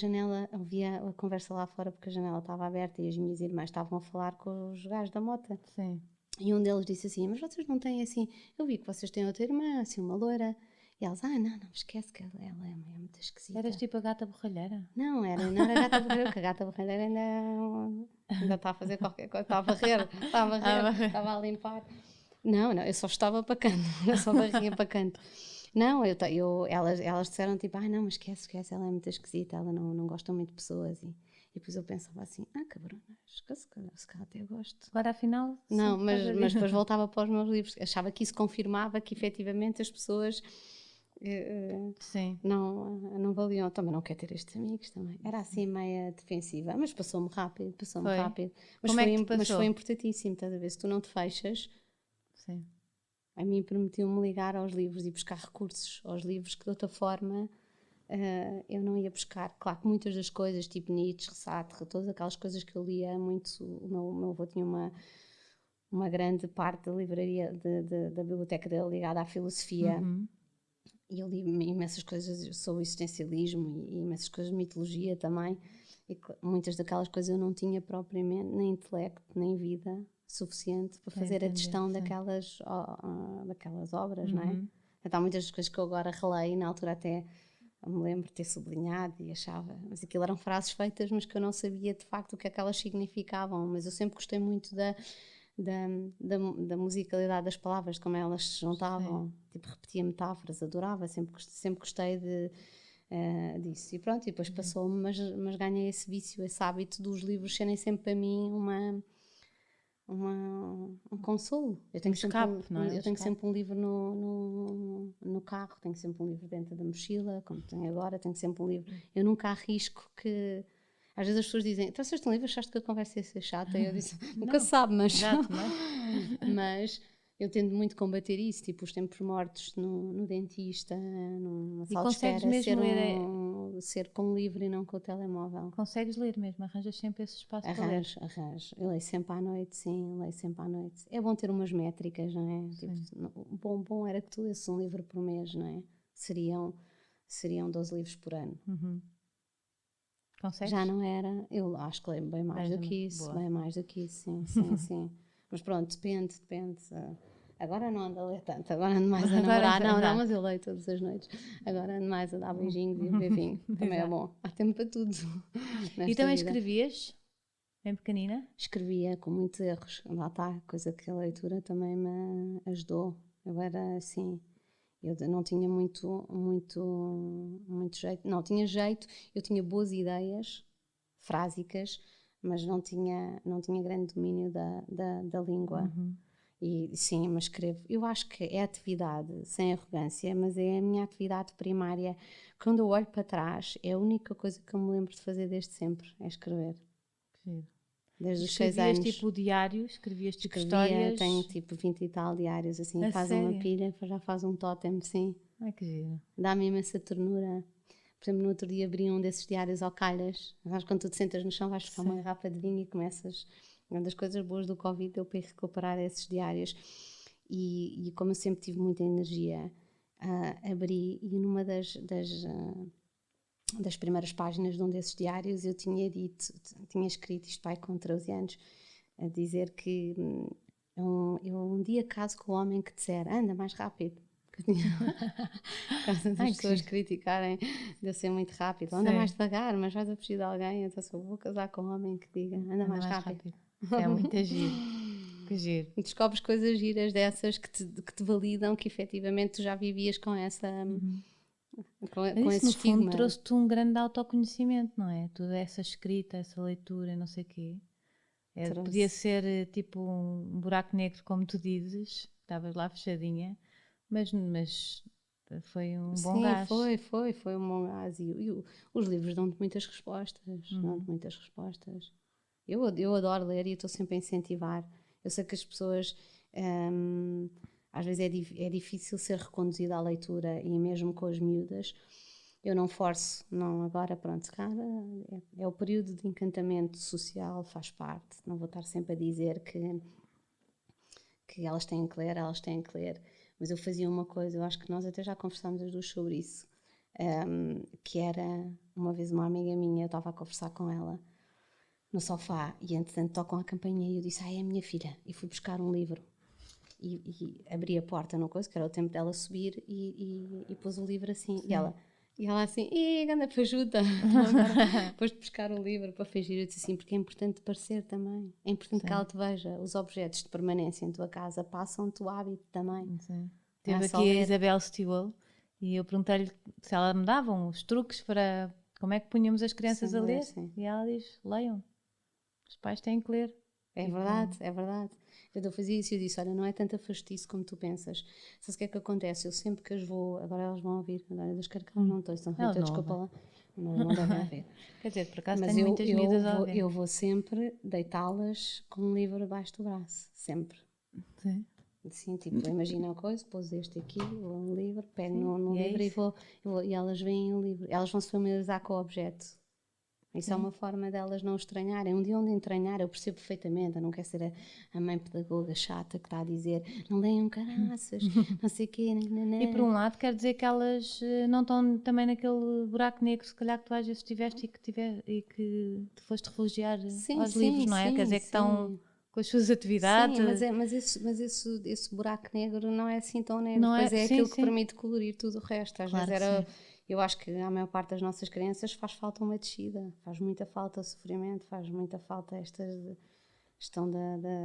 conversa lá fora, porque a janela estava aberta e as minhas irmãs estavam a falar com os gajos da moto. Sim. E um deles disse assim, mas vocês não têm assim, eu vi que vocês têm outra irmã, assim, uma loira. E elas, não, esquece que ela é muito esquisita. Eras tipo a gata borralheira? Não era a gata borralheira, porque a gata borralheira ainda está a fazer qualquer coisa, está a varrer, estava a limpar. Não, eu só estava para canto, eu só varria para canto. Não, elas disseram tipo, não, mas esquece, ela é muito esquisita, ela não gosta muito de pessoas. E depois eu pensava assim, cabrona, se calhar até gosto. Agora afinal... Não, mas depois voltava para os meus livros, achava que isso confirmava que efetivamente as pessoas... Sim. Não valiam, também não quero ter estes amigos também, era assim meia defensiva, mas passou-me rápido, mas foi importantíssimo, estás a ver, se tu não te fechas. Sim. A mim permitiu-me ligar aos livros e buscar recursos aos livros que de outra forma eu não ia buscar. Claro que muitas das coisas, tipo Nietzsche, Sartre, todas aquelas coisas que eu lia muito, o meu avô tinha uma grande parte da livraria, da biblioteca dele ligada à filosofia. E eu li imensas coisas sobre o existencialismo e imensas coisas de mitologia também. E muitas daquelas coisas eu não tinha propriamente nem intelecto, nem vida suficiente para fazer a gestão daquelas obras, não é? Então há muitas das coisas que eu agora releio, na altura até me lembro de ter sublinhado e achava, mas aquilo eram frases feitas, mas que eu não sabia de facto o que é que elas significavam. Mas eu sempre gostei muito da musicalidade das palavras, de como elas se juntavam. Sim. Tipo, repetia metáforas, adorava, sempre gostei disso. E pronto, e depois passou-me, mas ganhei esse vício, esse hábito dos livros serem sempre para mim um consolo. Eu tenho sempre um livro no carro, tenho sempre um livro dentro da mochila, como tenho agora, tenho sempre um livro. Eu nunca arrisco que... Às vezes as pessoas dizem, então, vocês estão livres, achaste que a conversa ia ser chata? E eu disse, nunca sabe, mas... Exato, não é? Mas eu tento muito combater isso, tipo os tempos mortos no dentista, numa sala de espera, ser com o livro e não com o telemóvel. Consegues ler mesmo? Arranjas sempre esse espaço para ler? Arranjo. Eu leio sempre à noite, sim, leio sempre à noite. É bom ter umas métricas, não é? Tipo, bom era que tu lesses um livro por mês, não é? Seriam 12 livros por ano. Consegues? Já não era, eu acho que leio bem mais do que isso, sim. Mas pronto, depende. Agora não ando a ler tanto, agora ando mais a namorar. Não, mas eu leio todas as noites. Agora ando mais a dar beijinhos e a beber vinho. Também é bom. Há tempo para tudo. E também escrevias? Bem pequenina? Escrevia com muitos erros. Lá está, coisa que a leitura também me ajudou. Eu era assim... Eu não tinha muito jeito. Não, tinha jeito. Eu tinha boas ideias, frásicas, mas não tinha grande domínio da língua. E sim, mas escrevo. Eu acho que é atividade, sem arrogância, mas é a minha atividade primária. Quando eu olho para trás, é a única coisa que eu me lembro de fazer desde sempre, é escrever. Sim. Desde os 6 anos. Escrevias tipo diários? Escrevias tipo histórias? Tenho tipo 20 e tal diários, assim, faz uma pilha, já faz um tótem, sim. Ai, que giro. Dá-me imensa ternura. Por exemplo, no outro dia abri um desses diários ao calhas. Sabes, quando tu te sentas no chão vais buscar uma garrafa de vinho e começas... Uma das coisas boas do Covid deu para recuperar esses diários. E como eu sempre tive muita energia, abri e numa das primeiras páginas de um desses diários eu tinha escrito isto pai com 13 anos, a dizer que eu um dia caso com o homem que disser anda mais rápido. Caso as pessoas criticarem de eu ser muito rápido, anda mais devagar, mas vais a fugir de alguém, então eu vou casar com um homem que diga anda mais rápido. É muito giro. Que giro. Descobres coisas giras dessas que te validam que efetivamente tu já vivias com essa com esse no estigma. fundo trouxe-te um grande autoconhecimento, não é? Toda essa escrita, essa leitura, não sei o quê. Podia ser tipo um buraco negro, como tu dizes, estavas lá fechadinha, mas foi um bom gás. Sim, foi um bom gás. E os livros dão-te muitas respostas, Eu adoro ler e estou sempre a incentivar. Eu sei que as pessoas, às vezes é difícil ser reconduzida à leitura e mesmo com as miúdas, eu não forço, não, agora pronto, cara, é o período de encantamento social, faz parte, não vou estar sempre a dizer que que elas têm que ler, mas eu fazia uma coisa, eu acho que nós até já conversámos as duas sobre isso, que era, uma vez uma amiga minha, eu estava a conversar com ela no sofá e entretanto tocam a campainha e eu disse, é a minha filha, e fui buscar um livro e abri a porta numa coisa, que era o tempo dela subir e pôs o livro assim. E ela assim, anda para ajuda, depois de buscar o livro para fingir. Eu disse assim, porque é importante parecer também, é importante que ela te veja. Os objetos de permanência em tua casa passam-te o hábito também. Teve aqui a Isabel Stewell e eu perguntei-lhe se ela me davam os truques para como é que punhamos as crianças a ler. E ela diz, leiam, os pais têm que ler. É verdade, é verdade. Eu fazia isso e eu disse, olha, não é tanta fastice como tu pensas. Sabes o que é que acontece? Eu sempre que as vou, agora elas vão ouvir, agora das carcas não estou, então Rita, desculpa lá, não devem ouvir. Quer dizer, por acaso tenho muitas miúdas a ouvir. Eu vou sempre deitá-las com um livro debaixo do braço, sempre. Sim. Assim, tipo, imagina uma coisa, pôs este aqui, um livro, pego no livro e elas veem o livro, elas vão se familiarizar com o objeto. Isso é uma forma delas não estranharem. Um dia onde entranhar, eu percebo perfeitamente. Eu não quero ser a mãe pedagoga chata que está a dizer não leiam caraças, não sei o quê. E por um lado quer dizer que elas não estão também naquele buraco negro, se calhar que tu às vezes tiveste e que te foste refugiar aos livros, não é? Quer dizer que estão com as suas atividades. Sim, mas esse buraco negro não é assim tão negro. Pois é aquilo que permite colorir tudo o resto. Às vezes era... Eu acho que a maior parte das nossas crianças faz falta uma descida, faz muita falta o sofrimento, faz muita falta esta questão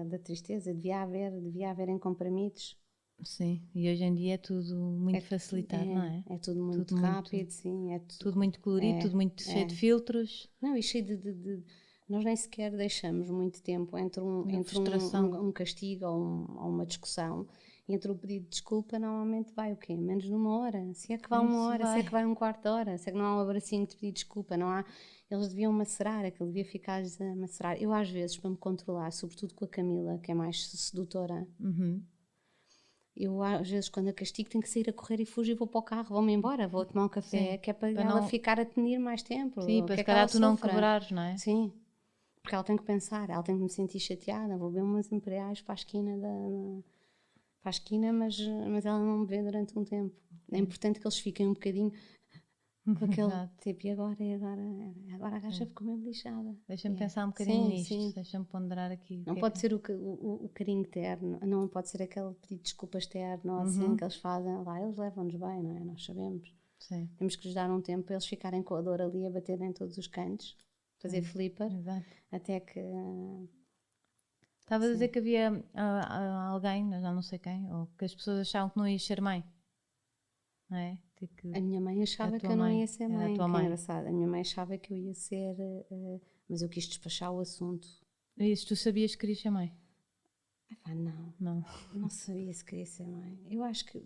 da tristeza. Devia haver em comprimidos. Sim, e hoje em dia é tudo muito facilitado, não é? É tudo muito rápido, sim. Tudo muito colorido, tudo muito cheio de filtros. Não, e cheio de nós nem sequer deixamos muito tempo entre um castigo ou uma discussão. Entre o pedido de desculpa, normalmente vai o quê? Menos de uma hora. Se é que vai uma hora, se é que vai um quarto de hora, se é que não há um abracinho de pedir desculpa, não há... Eles deviam macerar, aquilo devia ficar a macerar. Eu, às vezes, para me controlar, sobretudo com a Camila, que é mais sedutora, eu, às vezes, quando a castigo, tenho que sair a correr e fugir, vou para o carro, vou-me embora, vou tomar um café, que é para ela ficar a tenir mais tempo. Sim, para se calhar tu não quebrares, não é? Sim, porque ela tem que pensar, ela tem que me sentir chateada, vou beber umas imperiais para a esquina mas ela não me vê durante um tempo. É importante que eles fiquem um bocadinho com aquele tipo, e agora a gaja ficou mesmo lixada. Deixa-me pensar um bocadinho nisto, deixa-me ponderar aqui. Não pode ser o carinho terno, não pode ser aquele pedido de desculpas terno, assim, que eles fazem lá, eles levam-nos bem, não é? Nós sabemos. Sim. Temos que lhes dar um tempo para eles ficarem com a dor ali a bater em todos os cantos, fazer flipper, até que... Estavas a dizer que havia alguém, eu já não sei quem, ou que as pessoas achavam que não ias ser mãe, não é? A minha mãe achava que eu não ia ser mãe, que é engraçado. A minha mãe achava que eu ia ser, mas eu quis despachar o assunto. E isso, tu sabias que querias ser mãe? Não sabia se queria ser mãe. Eu acho que,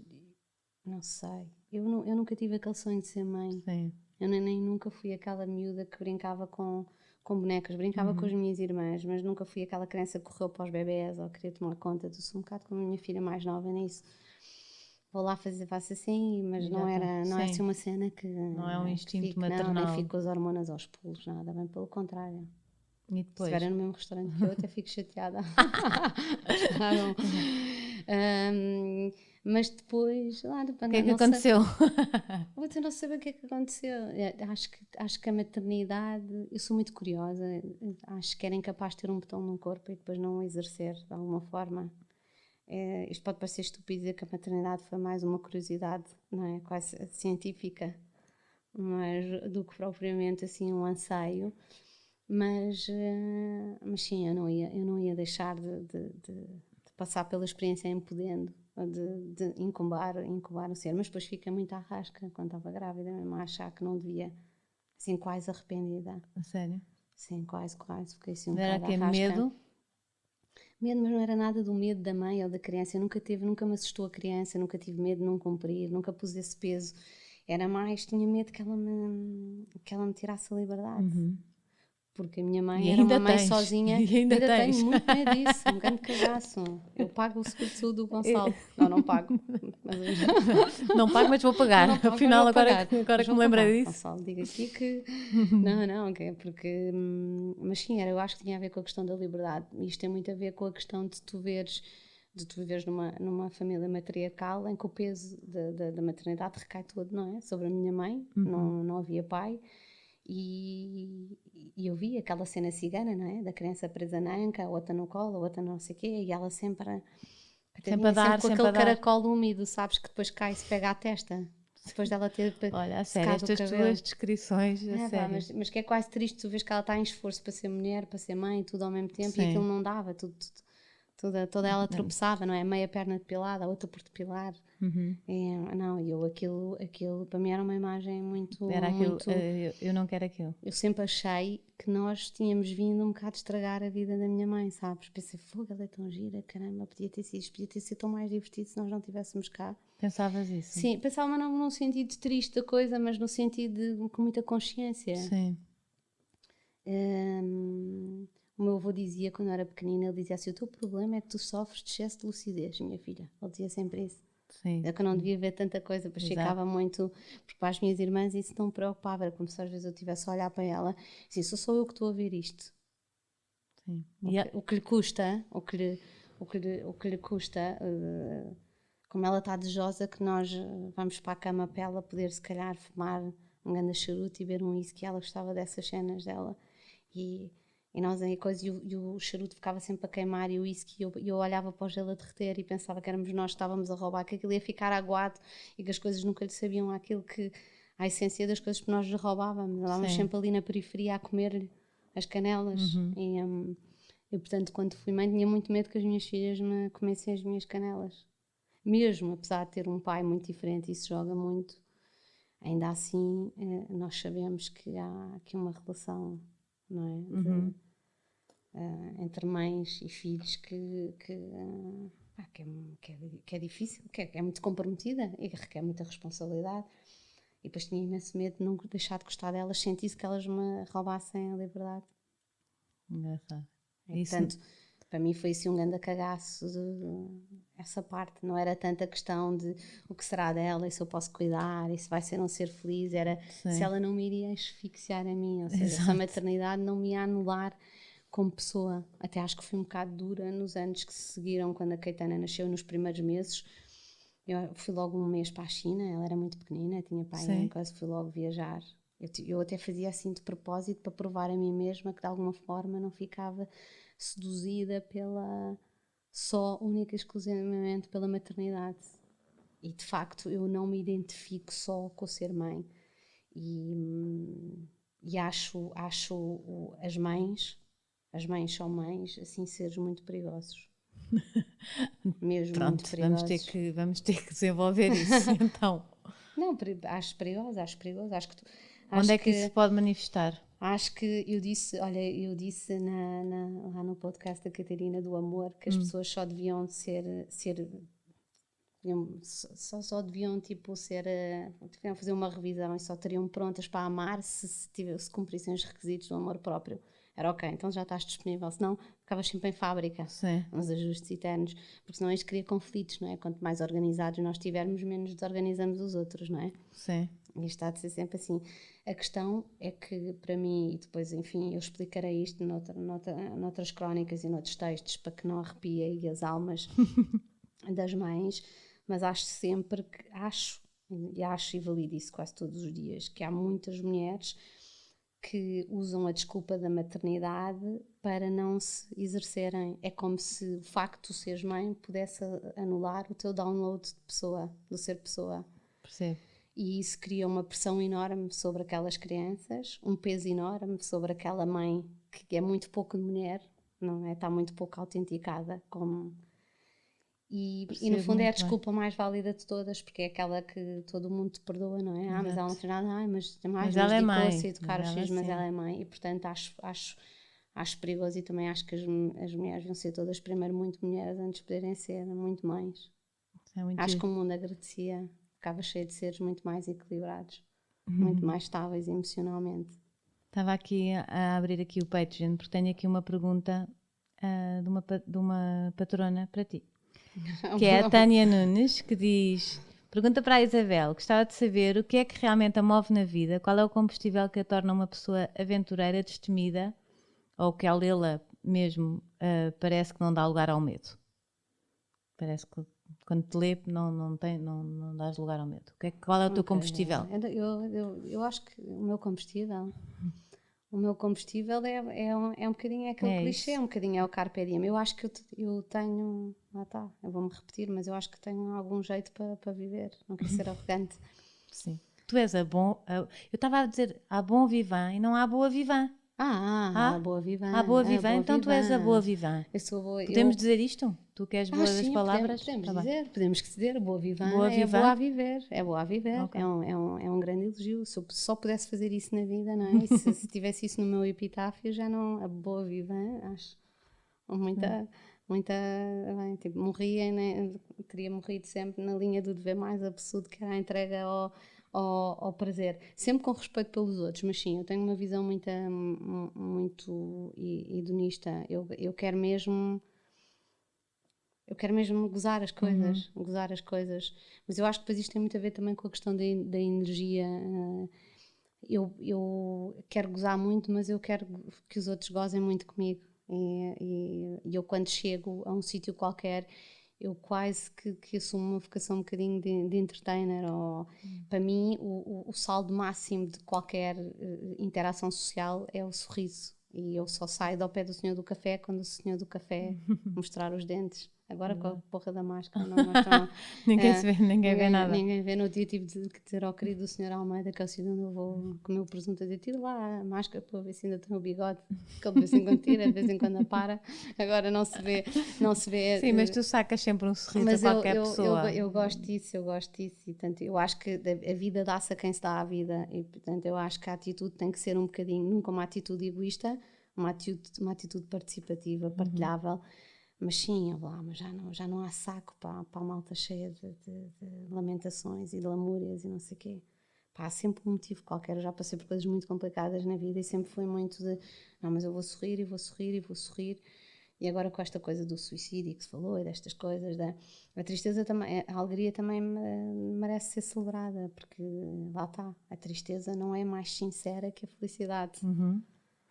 não sei, eu nunca tive aquele sonho de ser mãe. Sim. Eu nem nunca fui aquela miúda que brincava com bonecas, brincava com as minhas irmãs, mas nunca fui aquela criança que correu para os bebés ou queria tomar conta. Sou um bocado como a minha filha mais nova nisso. Vou lá faço assim, mas não é assim uma cena que... Não é um instinto maternal. Não, nem fico com as hormonas aos pulos, nada, bem pelo contrário. E depois? Se estiverem no mesmo restaurante que eu, até fico chateada. Mas depois... O que é que aconteceu? Eu não sei o que é que aconteceu. Acho que a maternidade... Eu sou muito curiosa. Acho que era incapaz de ter um botão no corpo e depois não o exercer de alguma forma. Isto pode parecer estúpido dizer que a maternidade foi mais uma curiosidade, não é? Quase científica, mas do que propriamente assim um anseio. Mas sim, eu não ia deixar de passar pela experiência em podendo, de incubar o ser. Mas depois fica muito à rasca quando estava grávida, mesmo a achar que não devia, assim, quase arrependida. A sério? Sim, quase. Fiquei assim um Era bocado à rasca. Medo? Medo, mas não era nada do medo da mãe ou da criança. Eu nunca me assustou a criança, nunca tive medo de não cumprir, nunca pus esse peso. Era mais, tinha medo que ela me tirasse a liberdade. Porque a minha mãe era uma mãe sozinha. E ainda tenho muito medo disso, um grande cagaço. Eu pago o seguro de saúde do Gonçalo. Não pago. Não pago, mas vou pagar. Afinal, agora que me lembrei disso. Gonçalo, diga aqui que... não, que é porque... Mas sim, eu acho que tinha a ver com a questão da liberdade. Isto tem muito a ver com a questão de tu veres de tu viveres numa família matriarcal em que o peso da maternidade recai todo, não é? Sobre a minha mãe, não havia pai. E eu vi aquela cena cigana, não é? Da criança presa na anca, a outra no colo, a outra não sei o quê, e ela sempre a dar, com aquele caracol úmido, sabes, que depois cai e se pega à testa. Depois dela ter Olha, a sério, estas tuas descrições, a sério. Mas que é quase triste, tu vês que ela está em esforço para ser mulher, para ser mãe, tudo ao mesmo tempo, Sim. e aquilo não dava, toda ela tropeçava, não é? Meia perna depilada, a outra por depilar. Aquilo para mim era uma imagem muito... Era aquilo, eu não quero aquilo. Eu sempre achei que nós tínhamos vindo um bocado estragar a vida da minha mãe, sabes? Pensei, fogo, ela é tão gira, caramba, podia ter sido tão mais divertido se nós não estivéssemos cá. Pensavas isso? Sim, pensava não num sentido triste da coisa, mas no sentido com muita consciência. Sim. O meu avô dizia, quando eu era pequenina, ele dizia assim, o teu problema é que tu sofres de excesso de lucidez, minha filha. Ele dizia sempre isso. Sim. É que eu não devia ver tanta coisa, depois ficava muito... Porque para as minhas irmãs isso não me preocupava, era como se às vezes eu estivesse a olhar para ela, assim, sou eu que estou a ver isto. Sim. O que lhe custa, como ela está desejosa que nós vamos para a cama para ela poder se calhar fumar um grande charuto e beber um whisky, ela gostava dessas cenas dela e nós aí coisa, e o charuto ficava sempre a queimar e o whisky, eu olhava para o gelo a derreter e pensava que éramos nós que estávamos a roubar, que aquilo ia ficar aguado e que as coisas nunca lhe sabiam aquilo que, a essência das coisas que nós lhe roubávamos, andávamos sempre ali na periferia a comer-lhe as canelas e portanto quando fui mãe tinha muito medo que as minhas filhas me comessem as minhas canelas, mesmo apesar de ter um pai muito diferente, isso joga muito, ainda assim nós sabemos que há aqui uma relação, não é? Entre mães e filhos que é difícil, que é muito comprometida e que requer muita responsabilidade. E depois tinha imenso medo de não deixar de gostar delas, sentisse que elas me roubassem a liberdade. Engraçado. Portanto, para mim foi assim um grande cagaço essa parte, não era tanta questão de o que será dela e se eu posso cuidar e se vai ser um ser feliz, era se ela não me iria asfixiar a mim, ou seja, se a maternidade não me ia anular como pessoa. Até acho que fui um bocado dura nos anos que se seguiram, quando a Caetana nasceu, nos primeiros meses. Eu fui logo um mês para a China, ela era muito pequenina, tinha pai em casa, fui logo viajar. Eu até fazia assim de propósito para provar a mim mesma que de alguma forma não ficava seduzida única e exclusivamente pela maternidade. E de facto eu não me identifico só com o ser mãe. E acho as mães são mães, assim, seres muito perigosos. Mesmo. Pronto, muito perigosos. Vamos ter que desenvolver isso, então. Não, acho perigoso. Onde é que isso se pode manifestar? Acho que eu disse lá no podcast da Catarina do Amor que as pessoas só deviam só deviam deviam fazer uma revisão e só estariam prontas para amar se cumprissem os requisitos do amor próprio. Era ok, então já estás disponível, senão ficavas sempre em fábrica, uns ajustes eternos, porque senão isto cria conflitos, não é? Quanto mais organizados nós estivermos, menos desorganizamos os outros, não é? Sim. E isto está de ser sempre assim. A questão é que, para mim, e depois, enfim, eu explicarei isto noutras crónicas e noutros textos, para que não arrepie as almas das mães, mas acho sempre que, e valido isso quase todos os dias, que há muitas mulheres que usam a desculpa da maternidade para não se exercerem. É como se o facto de seres mãe pudesse anular o teu download de pessoa, do ser pessoa. Percebo. E isso cria uma pressão enorme sobre aquelas crianças, um peso enorme sobre aquela mãe que é muito pouco de mulher, não é? Está muito pouco autenticada como... E no fundo é a desculpa mais válida de todas, porque é aquela que todo mundo te perdoa, não é? Mas ela não fez nada, mas ela é mãe. Se educar os filhos, mas ela é mãe. E portanto acho perigoso, e também acho que as mulheres vão ser todas primeiro muito mulheres antes de poderem ser muito mães. Acho que o mundo agradecia, ficava cheio de seres muito mais equilibrados, muito mais estáveis emocionalmente. Estava aqui a abrir aqui o Patreon, porque tenho aqui uma pergunta de uma patrona para ti. Que é a Tânia Nunes, que diz: pergunta para a Isabel, gostava de saber o que é que realmente a move na vida, qual é o combustível que a torna uma pessoa aventureira, destemida, ou que ao lê-la mesmo parece que não dá lugar ao medo. Parece que quando te lê não dás lugar ao medo. Qual é o teu combustível? Eu acho que o meu combustível é um bocadinho aquele clichê, é um bocadinho o carpe diem. Eu acho que eu tenho, eu vou-me repetir, mas eu acho que tenho algum jeito para viver, não quero ser arrogante. Sim. Tu és eu estava a dizer há bom vivan e não há boa vivan. A boa vivan. A boa vivan, então tu és a boa vivan. Podemos dizer isto? Tu que és boa das sim, palavras? Podemos dizer, a boa vivan boa é boa a viver. É boa a viver, okay. é um grande elogio. Se eu só pudesse fazer isso na vida, não é? E se tivesse isso no meu epitáfio, já não, a boa vivan, acho muita, bem, tipo, morria, né? Teria morrido sempre na linha do dever mais absurdo, que era a entrega ao prazer, sempre com respeito pelos outros, mas sim, eu tenho uma visão muito hedonista. Eu quero mesmo gozar as coisas, mas eu acho que depois isto tem muito a ver também com a questão da energia. Eu quero gozar muito, mas eu quero que os outros gozem muito comigo, e eu quando chego a um sítio qualquer, eu quase que assumo uma vocação um bocadinho de entertainer. Para mim o saldo máximo de qualquer interação social é o sorriso, e eu só saio ao pé do senhor do café quando o senhor do café mostrar os dentes. Agora com a porra da máscara não mostram. ninguém vê nada. Ninguém vê. No dia tive de dizer ao querido senhor Almeida, que é o sítio onde eu vou comer o presunto, a dizer, tira lá a máscara para ver se ainda tem o bigode, que ele de vez em quando tira, de vez em quando apara. Agora não se vê. Sim, mas tu sacas sempre um sorriso a qualquer pessoa. Eu gosto disso, e portanto, eu acho que a vida dá-se a quem se dá à vida, e portanto eu acho que a atitude tem que ser um bocadinho, nunca uma atitude egoísta, uma atitude participativa, partilhável. Mas sim, mas já não há saco para a malta cheia de lamentações e de lamúrias e não sei o quê. Há sempre um motivo qualquer. Eu já passei por coisas muito complicadas na vida e sempre foi muito de, não, mas eu vou sorrir e vou sorrir e vou sorrir. E agora com esta coisa do suicídio que se falou e destas coisas, a tristeza também, a alegria também merece ser celebrada, porque lá está, a tristeza não é mais sincera que a felicidade.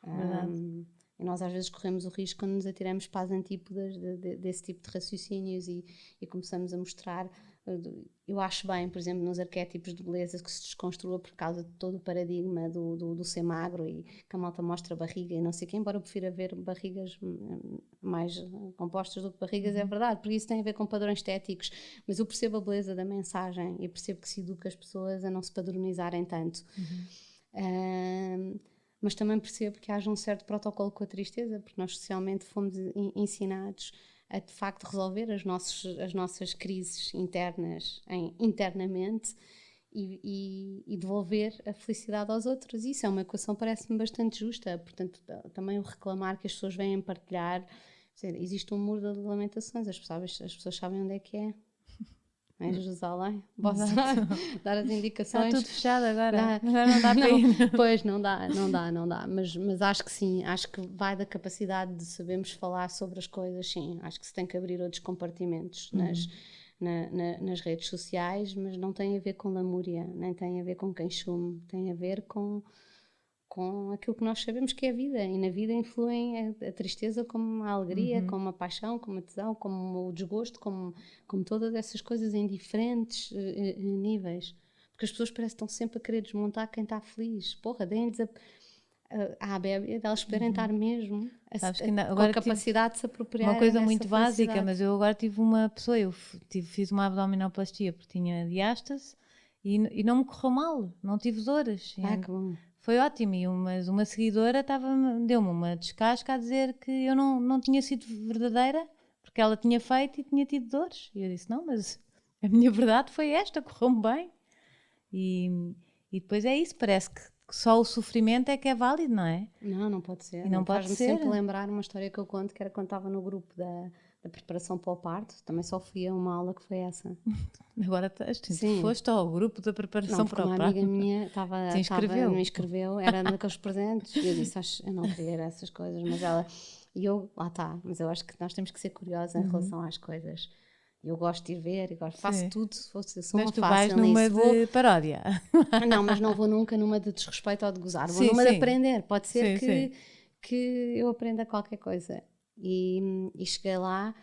Verdade. E nós às vezes corremos o risco quando nos atiramos para as antípodas desse tipo de raciocínios e começamos a mostrar. Eu acho bem, por exemplo, nos arquétipos de beleza que se desconstrua por causa de todo o paradigma do ser magro e que a malta mostra barriga e não sei o quê, embora eu prefira ver barrigas mais compostas do que barrigas, é verdade, porque isso tem a ver com padrões estéticos, mas eu percebo a beleza da mensagem e percebo que se educa as pessoas a não se padronizarem tanto. Mas também percebo que haja um certo protocolo com a tristeza, porque nós socialmente fomos ensinados a de facto resolver as nossas crises internas internamente e devolver a felicidade aos outros. Isso é uma equação, parece-me bastante justa. Portanto, também o reclamar que as pessoas vêm partilhar, existe um muro de lamentações, as pessoas sabem onde é que é. Em Jerusalém, posso dar as indicações. Está tudo fechado agora, já não dá para ir. Pois, não dá, mas acho que sim, acho que vai da capacidade de sabermos falar sobre as coisas, sim, acho que se tem que abrir outros compartimentos nas redes sociais, mas não tem a ver com lamúria, nem tem a ver com queixume, tem a ver com aquilo que nós sabemos que é a vida, e na vida influem a tristeza como a alegria, como a paixão, como a tesão, como o desgosto, como todas essas coisas em diferentes níveis, porque as pessoas parecem que estão sempre a querer desmontar quem está feliz. Porra, deem-lhes a bébia delas poderem estar mesmo com a capacidade de se apropriar. Uma coisa muito básica, mas eu agora tive uma pessoa, fiz uma abdominoplastia porque tinha diástase e não me correu mal, não tive dores. Que bom. Foi ótimo, mas uma seguidora deu-me uma descasca a dizer que eu não tinha sido verdadeira, porque ela tinha feito e tinha tido dores. E eu disse, não, mas a minha verdade foi esta, correu-me bem. E depois é isso, parece que só o sofrimento é que é válido, não é? Não pode ser. E não pode ser. Faz-me sempre lembrar uma história que eu conto, que era quando estava no grupo da preparação para o parto. Também só fui a uma aula que foi essa. Agora foste ao grupo da preparação para o parto. Uma amiga minha me inscreveu, era naqueles presentes, e eu disse, eu não queria essas coisas, mas ela, e eu, lá está, mas eu acho que nós temos que ser curiosos em relação às coisas. Eu gosto de ir ver, faço tudo, sou mas tu vais numa de paródia. Não, mas não vou nunca numa de desrespeito ou de gozar, vou numa de aprender. Pode ser que eu aprenda qualquer coisa. E cheguei lá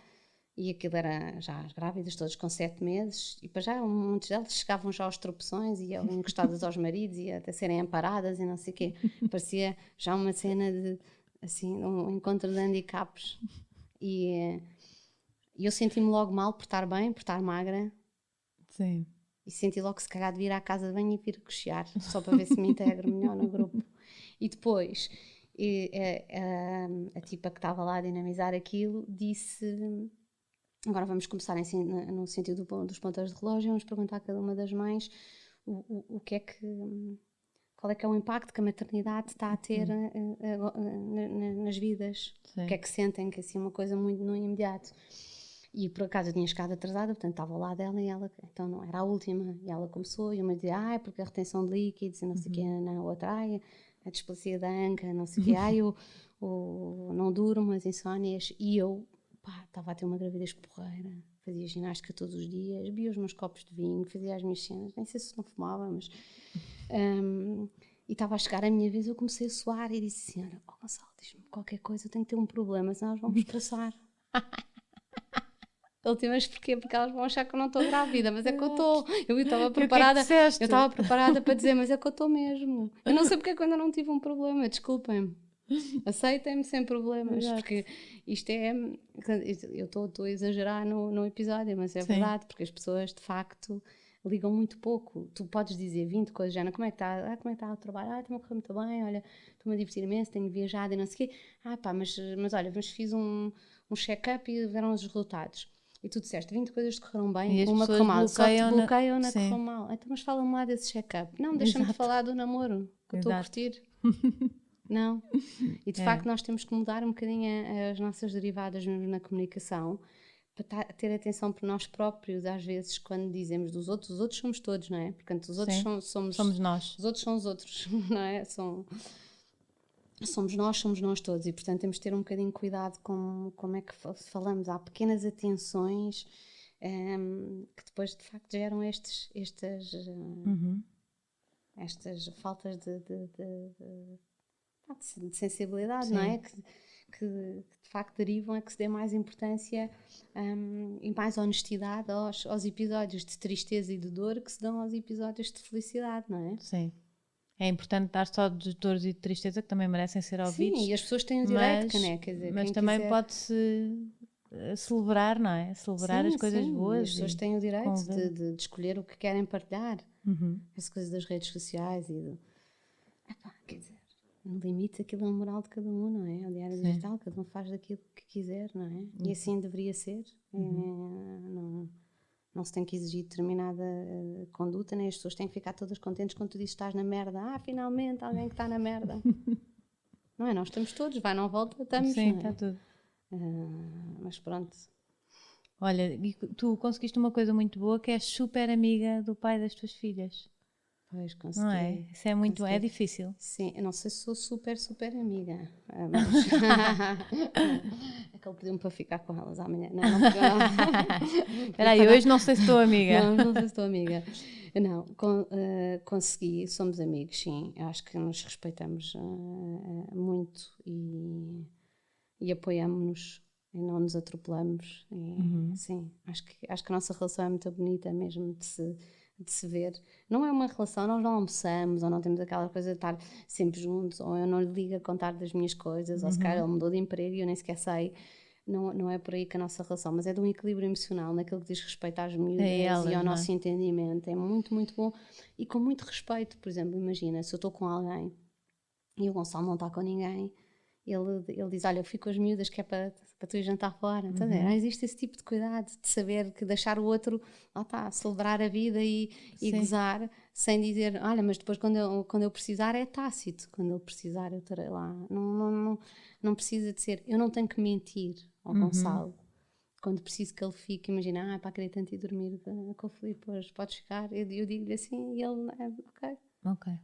E aquilo era já as grávidas, todas com 7 meses, e para já muitos delas chegavam já aos tropeções, e iam encostadas aos maridos, e até serem amparadas e não sei o quê. Parecia já uma cena de, assim, um encontro de handicaps. E eu senti-me logo mal por estar bem, por estar magra. Sim. E senti logo que se calhar de vir à casa de banho e vir coxear, só para ver se me integro melhor no grupo. E depois, a tipa que estava lá a dinamizar aquilo disse... Agora vamos começar assim, no sentido dos ponteiros de relógio, vamos perguntar a cada uma das mães o que é que... Qual é que é o impacto que a maternidade está a ter nas vidas. Sim. O que é que sentem, que é assim uma coisa muito no imediato. E por acaso eu tinha chegado atrasada, portanto estava ao lado dela e ela, então não era a última, e ela começou e uma dizia, porque a retenção de líquidos e não sei o quê, na outra, a displasia da anca, não sei o quê, o não durmo, as insónias, e eu, estava a ter uma gravidez porreira, fazia ginástica todos os dias, bebia os meus copos de vinho, fazia as minhas cenas, nem sei se não fumava, mas... e estava a chegar a minha vez, eu comecei a suar e disse, senhora, Gonçalo, diz-me qualquer coisa, eu tenho que ter um problema, senão nós vamos passar. Mas porquê? Porque elas vão achar que eu não estou grávida, mas é que eu estou. Eu estava preparada para dizer, mas é que eu estou mesmo. Eu não sei porque é que eu ainda não tive um problema, desculpem-me. Aceitem-me sem problemas, exato. Porque isto é... Eu estou a exagerar no episódio, mas é Sim. verdade, porque as pessoas de facto ligam muito pouco. Tu podes dizer 20 coisas, Jana, como é que está? Como é que está o trabalho? Está-me a correr muito bem, olha, estou-me a divertir imenso, tenho viajado e não sei o quê. Mas olha, fiz um check-up e vieram os resultados. E tu disseste 20 coisas que correram bem e uma correu mal. Só te bloqueiam na que correu mal. Então, mas fala-me lá desse check-up. Não, deixa-me falar do namoro, que eu estou a curtir. Não. E de facto nós temos que mudar um bocadinho as nossas derivadas mesmo na comunicação, para ter atenção por nós próprios, às vezes, quando dizemos dos outros. Os outros somos todos, não é? Portanto, os outros somos nós. Os outros são os outros, não é? Somos nós todos, e portanto temos de ter um bocadinho de cuidado com como é que falamos. Há pequenas atenções que depois de facto geram estas faltas de sensibilidade, Sim. não é? Que de facto derivam a que se dê mais importância e mais honestidade aos episódios de tristeza e de dor que se dão aos episódios de felicidade, não é? Sim. É importante dar só de dores e de tristeza que também merecem ser ouvidos. Sim, e as pessoas têm o direito, quer dizer, mas também quiser... pode-se celebrar, não é? Celebrar as coisas boas. As pessoas têm o direito de escolher o que querem partilhar. As coisas das redes sociais e quer dizer, no limite aquilo é a moral de cada um, não é? É o diário digital, cada um faz daquilo que quiser, não é? E assim deveria ser. Não se tem que exigir determinada conduta, nem as pessoas têm que ficar todas contentes quando tu dizes que estás na merda. Finalmente, alguém que está na merda. Não é? Nós estamos todos, vai, não volta, estamos. Sim, está tudo. Mas pronto. Olha, e tu conseguiste uma coisa muito boa, que és super amiga do pai das tuas filhas. Pois, consegui. Não é? Isso é muito, é difícil. Sim, eu não sei se sou super amiga, mas é que ele pediu-me para ficar com elas amanhã. Não Espera aí, hoje não sei se estou amiga. Não sei se estou amiga. Não, consegui, somos amigos, sim. Eu acho que nos respeitamos muito e apoiamos-nos e não nos atropelamos. E, sim, acho que a nossa relação é muito bonita mesmo de se ver. Não é uma relação, nós não almoçamos ou não temos aquela coisa de estar sempre juntos, ou eu não lhe ligo a contar das minhas coisas, ou se calhar ele mudou de emprego e eu nem sequer sei. Não é por aí que a nossa relação, mas é de um equilíbrio emocional naquilo que diz respeito às miúdas e ao nosso entendimento. É muito, muito bom e com muito respeito. Por exemplo, imagina, se eu estou com alguém e o Gonçalo não está com ninguém, ele diz, olha, eu fico com as miúdas que é para tu ir jantar fora. Então, existe esse tipo de cuidado, de saber que deixar o outro, celebrar a vida e gozar, sem dizer, olha, mas depois quando eu precisar é tácito, quando ele precisar eu estarei lá. Não precisa de ser, eu não tenho que mentir ao Gonçalo. Quando preciso que ele fique, imagina, queria tanto ir dormir com o Filipe, hoje podes ficar, eu digo-lhe assim e ele, ok.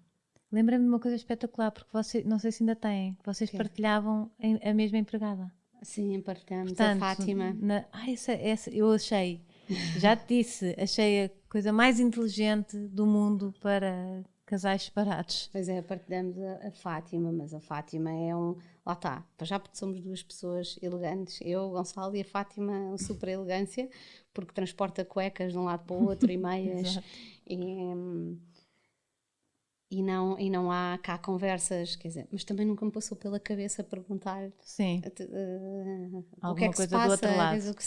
Lembra-me de uma coisa espetacular, porque não sei se ainda têm, vocês partilhavam a mesma empregada. Sim, partilhamos. Portanto, a Fátima. Essa eu achei, já te disse, achei a coisa mais inteligente do mundo para casais separados. Pois é, partilhamos a Fátima, mas a Fátima é um... Lá está, já porque somos duas pessoas elegantes, eu, o Gonçalo, e a Fátima, super elegância, porque transporta cuecas de um lado para o outro e meias. E não há cá conversas, quer dizer, mas também nunca me passou pela cabeça perguntar Sim. O que é que se passa, do outro lado. o que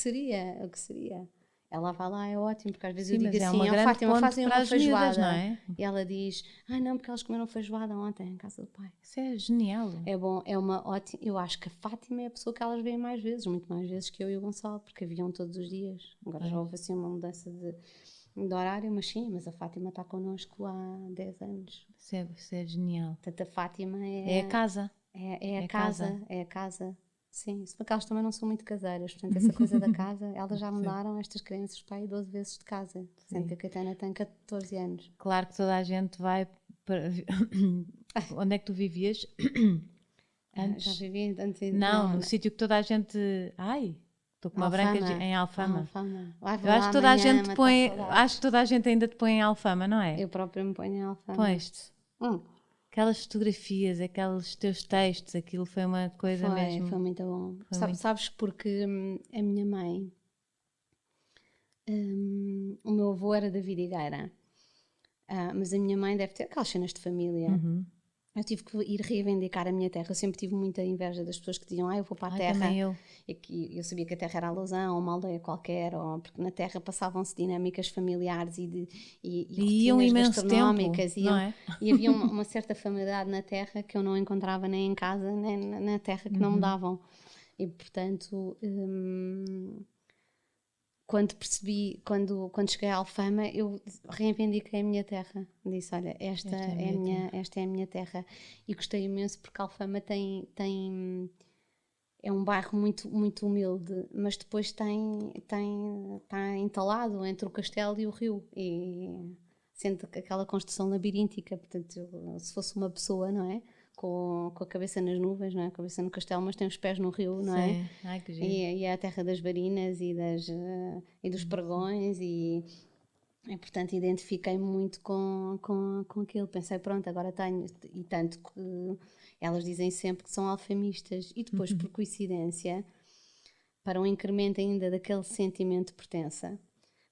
seria. Ela vai lá, é ótimo, porque às vezes Sim, eu digo assim, Fátima, fazem uma feijoada, miúdas, não é? E ela diz, não, porque elas comeram feijoada ontem em casa do pai. Isso é genial. É bom, é uma ótima, eu acho que a Fátima é a pessoa que elas veem mais vezes, muito mais vezes que eu e o Gonçalo, porque haviam todos os dias. Agora já houve assim uma mudança de horário, mas a Fátima está connosco há 10 anos. Isso é genial. Portanto, a Fátima é a casa. É a casa. Sim, porque elas também não são muito caseiras, portanto essa coisa da casa, elas já mudaram estas crianças para aí 12 vezes de casa, sendo que a Caetana tem 14 anos. Claro que toda a gente vai para... Onde é que tu vivias? Antes? Já vivi antes. Não, no sítio que toda a gente... Ai, estou com uma branca em Alfama. Eu acho que toda a gente põe... Acho que toda a gente ainda te põe em Alfama, não é? Eu própria me ponho em Alfama. Pões-te. Aquelas fotografias, aqueles teus textos, aquilo foi uma coisa mesmo. Foi muito bom. Sabes porque a minha mãe, o meu avô era da Vidigueira, mas a minha mãe deve ter aquelas cenas de família. Eu tive que ir reivindicar a minha terra. Eu sempre tive muita inveja das pessoas que diziam, eu vou para a terra. Também eu. E eu sabia que a terra era a Lousã, ou uma aldeia qualquer, porque na terra passavam-se dinâmicas familiares e iam imenso gastronómicas. Tempo, não é? E havia uma certa familiaridade na terra que eu não encontrava nem em casa, nem na terra que não me davam. E, portanto... quando cheguei à Alfama, eu reivindiquei a minha terra. Disse, olha, esta é a minha terra. E gostei imenso porque a Alfama é um bairro muito, muito humilde, mas depois está entalado entre o castelo e o rio. E sente aquela construção labiríntica. Portanto, se fosse uma pessoa, não é? Com a cabeça nas nuvens, não é? A cabeça no castelo, mas tem os pés no rio, não é? Ai, que giro. E é a terra das varinas e dos pregões e portanto identifiquei-me muito com aquilo. Pensei, pronto, agora tenho, e tanto que elas dizem sempre que são alfamistas e depois por coincidência, para um incremento ainda daquele sentimento de pertença,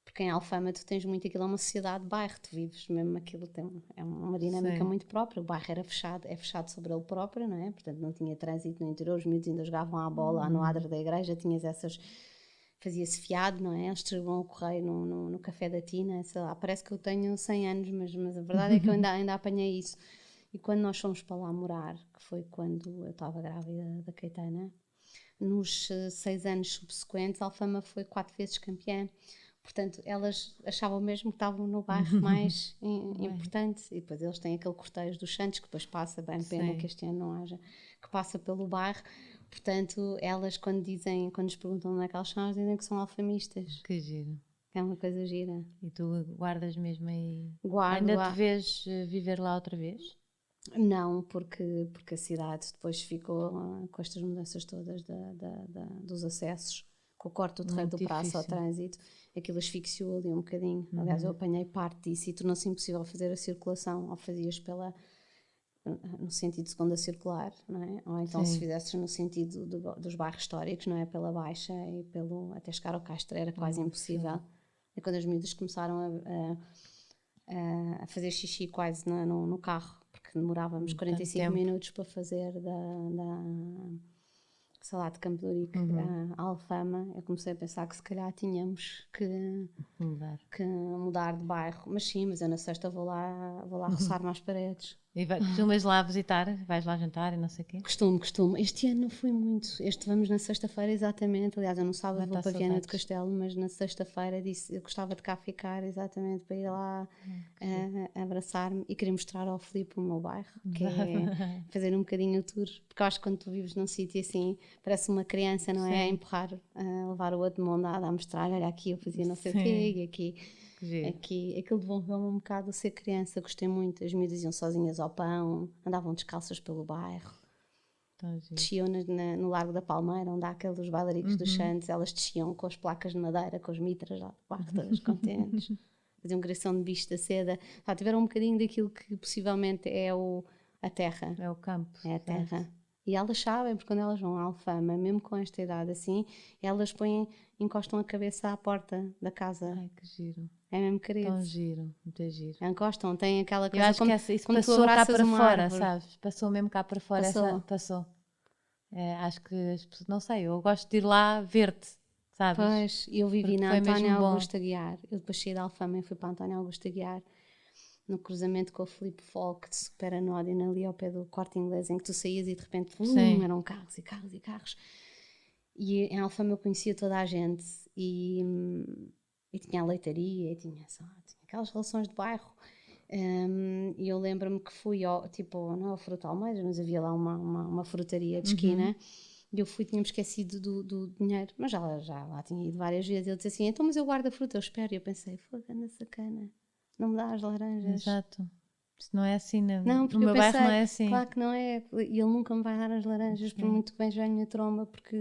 porque em Alfama tu tens muito aquilo, é uma sociedade de bairro, tu vives mesmo aquilo, é uma dinâmica muito própria. O bairro é fechado sobre ele próprio, não é? Portanto não tinha trânsito no interior, os miúdos ainda jogavam à bola no adro da igreja, tinhas fazia-se fiado, não é? Eles distribuíam o correio no café da Tina, sei lá, parece que eu tenho 100 anos, mas a verdade é que eu ainda apanhei isso. E quando nós fomos para lá morar, que foi quando eu estava grávida da Caetana, nos 6 anos subsequentes, a Alfama foi 4 vezes campeã. Portanto, elas achavam mesmo que estavam no bairro mais importante. E depois eles têm aquele cortejo dos Santos, que depois passa, bem pena que este ano não haja, que passa pelo bairro. Portanto, elas quando nos perguntam onde é que elas são, elas dizem que são alfamistas. Que giro. É uma coisa gira. E tu guardas mesmo aí? Guardo. Ainda te vês viver lá outra vez? Não, porque a cidade depois ficou com estas mudanças todas dos acessos, com o corte do terreiro do Praça ao trânsito, aquilo asfixiou ali um bocadinho. Aliás, eu apanhei parte disso e tornou-se impossível fazer a circulação, ou fazias no sentido de segunda circular, não é? Ou então se fizesses no sentido dos bairros históricos, não é? Pela Baixa e até chegar ao Castro era quase impossível. E quando as miúdas começaram a fazer xixi quase no carro, porque demorávamos 45 minutos para fazer sei lá, de Campo de Ourique à Alfama, eu comecei a pensar que se calhar tínhamos que mudar de bairro. Mas sim, mas eu na sexta vou lá roçar-me às paredes. E costumas lá visitar? Vais lá jantar e não sei o quê? Costumo. Este ano não fui muito. Vamos na sexta-feira exatamente. Aliás, eu no sábado vou para Viana do Castelo, mas na sexta-feira disse eu gostava de cá ficar exatamente para ir lá abraçar-me e querer mostrar ao Filipe o meu bairro, que é fazer um bocadinho o tour, porque eu acho que quando tu vives num sítio assim, parece uma criança, não é? A empurrar, a levar o outro de mão dada, a mostrar, olha aqui eu fazia não sei o quê e aqui, aquilo devolveu-me um bocado a ser criança. Gostei muito, as miúdas iam sozinhas ao pão, andavam descalças pelo bairro, desciam no Largo da Palmeira, onde há aqueles bailaricos dos Santos, elas desciam com as placas de madeira, com os mitras lá do bairro, todas contentes. faziam criação de bicho da seda, tiveram um bocadinho daquilo que possivelmente é a terra. É o campo. É a terra. E elas sabem, porque quando elas vão à Alfama, mesmo com esta idade assim, elas encostam a cabeça à porta da casa. Ai, que giro. É mesmo querido. Tão giro, muito giro. Encostam, tem aquela coisa. Eu acho que isso passou cá para fora, sabes? Passou mesmo cá para fora. Passou. Acho que as pessoas, não sei, eu gosto de ir lá ver-te, sabes? Pois, eu vivi na António Augusto Aguiar. Eu depois saí da Alfama e fui para António Augusto Aguiar, no cruzamento com o Filipe Folk de Super Anódina, ali ao pé do Corte Inglês, em que tu saías e de repente eram carros e carros e carros. E em Alfama eu conhecia toda a gente e tinha a leitaria e tinha aquelas relações de bairro. E eu lembro-me que fui não ao Fruto Almeida, mas havia lá uma frutaria de esquina. E eu tínhamos esquecido do dinheiro, mas já lá tinha ido várias vezes. Ele disse assim, então mas eu guardo a fruta, eu espero. E eu pensei, anda sacana, não me dá as laranjas. Exato. Isso não é assim, não, no meu bairro não é assim. Claro que não é, e ele nunca me vai dar as laranjas, por muito que bem já a minha tromba, porque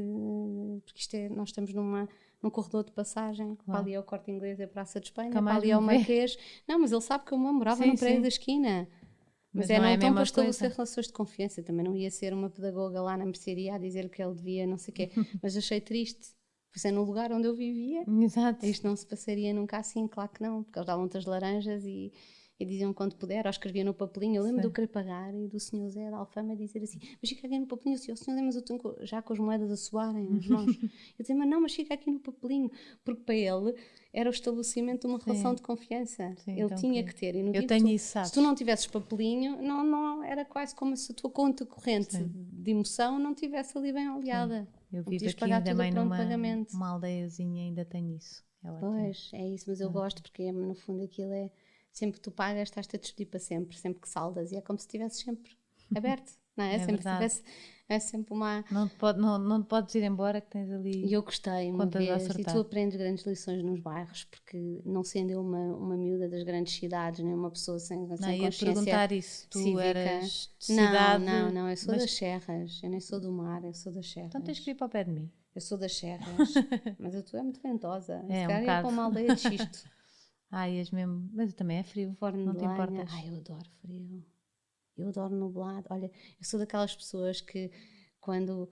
isto nós estamos num corredor de passagem, para ali é o Corte Inglês, é a Praça de Espanha, para ali é o Marquês. Não, mas ele sabe que eu morava no prédio da esquina. Mas não é tão para estabelecer relações de confiança. Também não ia ser uma pedagoga lá na mercearia a dizer que ele devia não sei o quê. Mas achei triste. Pois é no lugar onde eu vivia. Exato. Isto não se passaria nunca assim, claro que não. Porque eles davam-te as laranjas e diziam quando puder, ou escrevia no papelinho. Eu lembro de eu querer pagar e do senhor Zé da Alfama dizer assim, mas fica aqui no papelinho. O senhor Zé, mas eu tenho já com as moedas a soarem nas mãos. Eu dizia, mas não, mas fica aqui no papelinho. Porque para ele era o estabelecimento de uma relação de confiança. Ele então tinha que ter. E no eu tenho isso, sabes? Se tu não tivesses papelinho, não, era quase como se a tua conta corrente de emoção não tivesse ali bem oleada. Eu vivo aqui também numa aldeiazinha, ainda tenho isso. Pois, é isso, mas eu gosto porque no fundo aquilo é sempre que tu pagas estás-te a despedir para sempre que saldas, e é como se estivesse sempre aberto, não é? Sempre que tivesse, é sempre uma... Não te podes ir embora, que tens ali... E eu gostei uma vez, e tu aprendes grandes lições nos bairros, porque não sendo eu uma miúda das grandes cidades, nem uma pessoa sem consciência ia perguntar isso, tu cívica. Eras de cidade... Não, eu sou das serras, eu nem sou do mar, eu sou das serras. Então tens que ir para o pé de mim. Eu sou das serras, mas tu é muito ventosa, se calhar ia para uma aldeia de xisto. És mesmo, mas também é frio, não te importas. Eu adoro frio, eu adoro nublado. Olha, eu sou daquelas pessoas que quando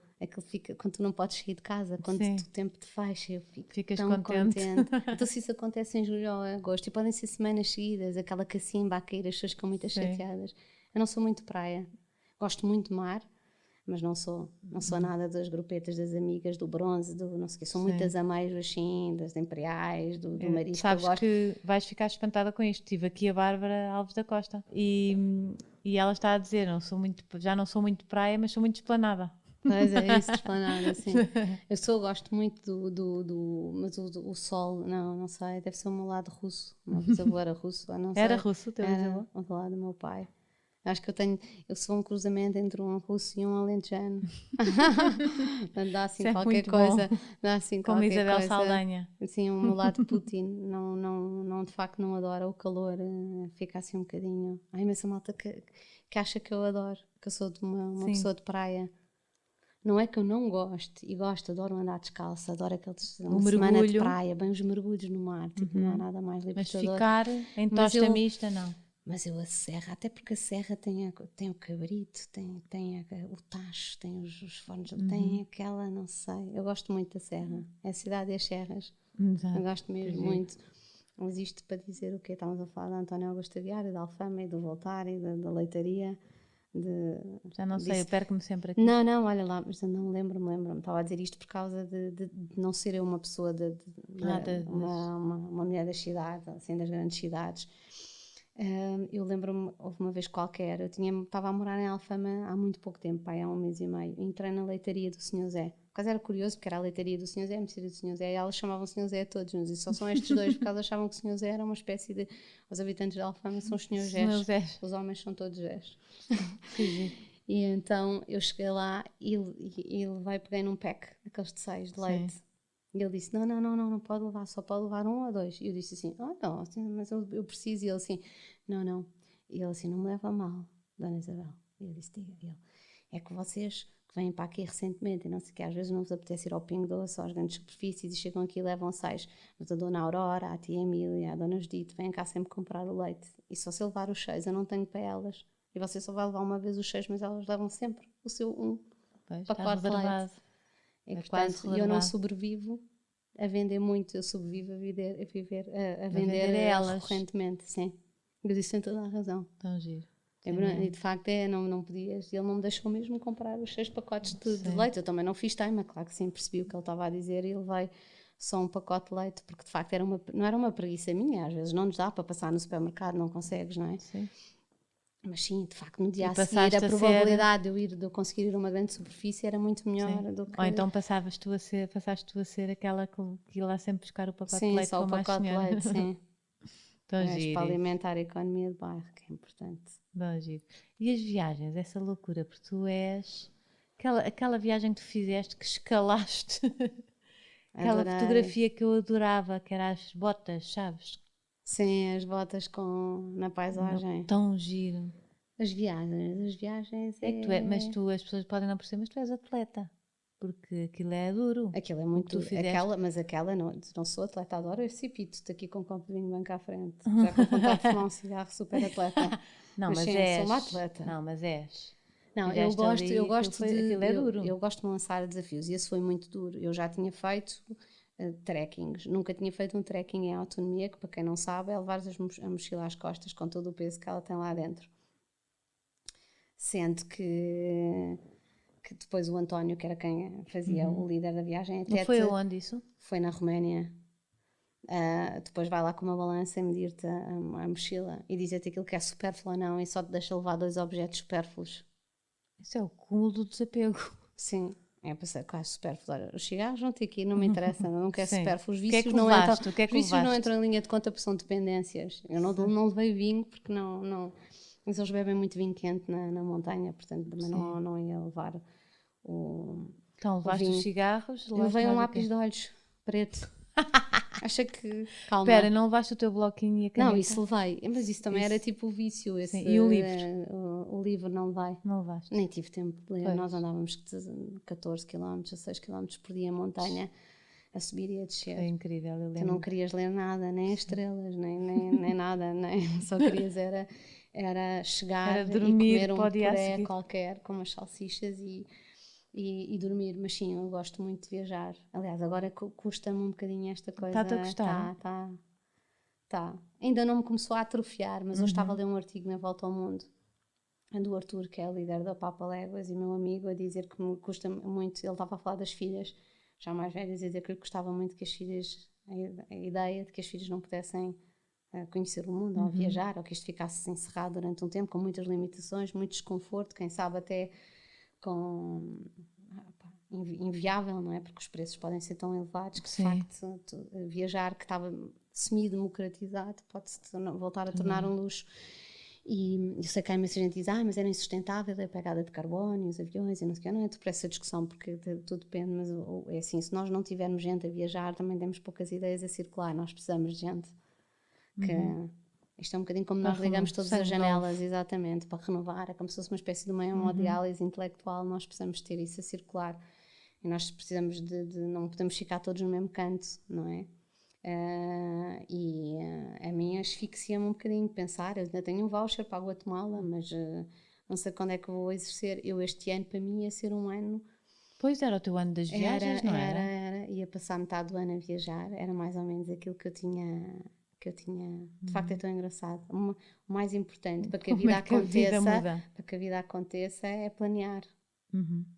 tu não podes sair de casa, quando o tempo te fecha, eu fico tão contente. Então se isso acontece em julho ou agosto, e podem ser semanas seguidas, aquela cacimba a cair, as pessoas ficam muito chateadas. Eu não sou muito praia, gosto muito de mar, mas não sou nada das grupetas das amigas, do bronze, não sei o quê. Sou muitas amais assim, das imperiais, do marisco. Sabes que vais ficar espantada com isto. Tive aqui a Bárbara Alves da Costa e ela está a dizer, já não sou muito praia, mas sou muito esplanada. Pois é isso, esplanada, sim. Eu gosto muito mas o sol, não sei, deve ser o meu lado russo. O meu bisavô era russo, não sei. Era russo o teu bisavô? Era do lado do meu pai. Acho que eu sou um cruzamento entre um russo e um alentejano. Dá assim qualquer coisa. Dá assim como Isabel Saldanha. Assim, o meu lado Putin. Não, de facto não adora o calor. Fica assim um bocadinho. Há imensa malta que acha que eu adoro. Que eu sou de uma pessoa de praia. Não é que eu não goste. E adoro andar descalça. Adoro uma semana de praia. Bem os mergulhos no mar. Tipo, não há nada mais libertador. Mas ficar em tosta mista, não. Mas eu a serra, até porque a serra tem o cabrito, tem o tacho, tem os fornos, tem aquela, não sei. Eu gosto muito da serra. É a cidade e as serras. Exato. Eu gosto mesmo muito. Mas isto para dizer o quê? Estávamos a falar de António Augusto Aguiar e da Alfama e do Voltar e da leitaria. Já não sei, eu perco-me sempre aqui. Não, olha lá, mas não lembro-me. Estava a dizer isto por causa de não ser eu uma pessoa uma mulher das cidades, assim, das grandes cidades. Eu lembro-me, houve uma vez qualquer, estava a morar em Alfama há muito pouco tempo, há 1 mês e meio, entrei na leitaria do Sr. Zé. Por causa era curioso, porque era a leitaria do Sr. Zé, a mercearia do Sr. Zé, e elas chamavam o Sr. Zé a todos, e só são estes dois, porque elas achavam que o Sr. Zé era uma espécie de... Os habitantes de Alfama são os Sr. Zés, os homens são todos Zés. E então eu cheguei lá e peguei num pack, aqueles de 6 de leite. Sim. E ele disse, não pode levar, só pode levar 1 ou 2. E eu disse assim, não, assim, mas eu preciso. E ele assim, não. E ele assim, não me leva a mal, Dona Isabel. E eu disse, diga. E ele, é que vocês, que vêm para aqui recentemente e não sei o que, às vezes não vos apetece ir ao Pingo Doce ou às grandes superfícies e chegam aqui e levam 6, mas a Dona Aurora, a Tia Emília, a Dona Judite vêm cá sempre comprar o leite e só se eu levar os 6 eu não tenho para elas e você só vai levar uma vez os 6, mas elas levam sempre o seu pacote de leite e portanto eu não sobrevivo a vender muito, eu sobrevivo a vender elas recorrentemente, sim. Mas isso tem toda a razão. Tão giro. E de facto não podias, ele não me deixou mesmo comprar os 6 pacotes de leite, eu também não fiz time, claro que sim, percebi o que ele estava a dizer e ele veio só um pacote de leite, porque de facto não era uma preguiça minha, às vezes não nos dá para passar no supermercado, não consegues, não é? Sim. Mas sim, de facto no dia a seguir a probabilidade de eu conseguir ir a uma grande superfície era muito melhor do que... Ou então passaste tu a ser aquela que ia lá sempre buscar o pacote de leite só com o pacote de leite, sim. Tão giro. Para alimentar a economia de bairro, que é importante. Tão giro. E as viagens, essa loucura, porque tu és aquela viagem que tu fizeste, que escalaste aquela fotografia que eu adorava, que era as botas, sabes? Sim, as botas na paisagem. Tão giro. As viagens mas as pessoas podem não perceber, mas tu és atleta. Porque aquilo é duro. Aquilo é muito duro. Mas aquela não sou atleta, adoro esse pito-te aqui com um copo de vinho bem cá à frente. Já com vontade de fumar um cigarro, super atleta. Não, mas sim, és. Sou uma atleta. Não, mas és. Não, eu gosto de me lançar a desafios e esse foi muito duro. Eu já tinha feito trekkings, nunca tinha feito um trekking em autonomia, que para quem não sabe é levar a mochila às costas com todo o peso que ela tem lá dentro. Sendo que depois o António, que era quem fazia o líder da viagem, até foi aonde isso? Foi na Roménia. Depois vai lá com uma balança e medir-te a mochila e dizer-te aquilo que é supérfluo ou não e só te deixa levar 2 objetos supérfluos. Isso é o cúmulo do desapego. Sim, é para quase supérfluo. Olha, os cigarros não tem aqui, não me interessa, não quero supérfluo. Os vícios não entram em linha de conta porque são dependências. Eu não levei vinho porque não mas eles bebem muito vinho quente na montanha, portanto também não ia levar Então levaste os cigarros? Eu levei um lápis de olhos preto. Acha que... Calma. Espera, não levaste o teu bloquinho e a caneta? Não, isso levei. Mas isso também era tipo o vício. E o livro? O livro não levei. Não levaste? Nem tive tempo de ler. Pois. Nós andávamos 14 km, 16 km por dia em montanha, a subir e a descer. Foi incrível, eu lembro. Tu não querias ler nada, nem as estrelas, nem nada, só querias era chegar e comer um puré qualquer com umas salsichas e dormir, mas sim, eu gosto muito de viajar. Aliás, agora custa-me um bocadinho esta coisa. Está-te a gostar? Tá. Ainda não me começou a atrofiar, mas eu estava a ler um artigo na Volta ao Mundo do Arthur, que é o líder da Papaléguas e meu amigo, a dizer que me custa muito. Ele estava a falar das filhas, já mais velhas, a dizer que lhe gostava muito que as filhas, a ideia de que as filhas não pudessem conhecer o mundo ou viajar, ou que isto ficasse encerrado durante um tempo, com muitas limitações, muito desconforto, quem sabe até inviável, não é? Porque os preços podem ser tão elevados que de facto viajar, que estava semi-democratizado, pode-se voltar a tornar um luxo. E eu sei que há imensa gente que diz, mas era insustentável a pegada de carbono, os aviões e não sei o que, não entro por essa discussão porque tudo depende, mas é assim, se nós não tivermos gente a viajar também temos poucas ideias a circular, nós precisamos de gente que... Isto é um bocadinho como nós ligamos todas as janelas, exatamente, para renovar. É como se fosse uma espécie de uma hemodiálise intelectual. Nós precisamos ter isso a circular. E nós precisamos não podemos ficar todos no mesmo canto, não é? A mim asfixia-me um bocadinho pensar. Eu ainda tenho um voucher para a Guatemala, mas não sei quando é que vou exercer. Este ano, para mim, ia ser um ano... Pois era o teu ano das viagens, não era? Era. Ia passar metade do ano a viajar. Era mais ou menos aquilo que eu tinha... de facto é tão engraçado. O mais importante para que a vida aconteça é planear.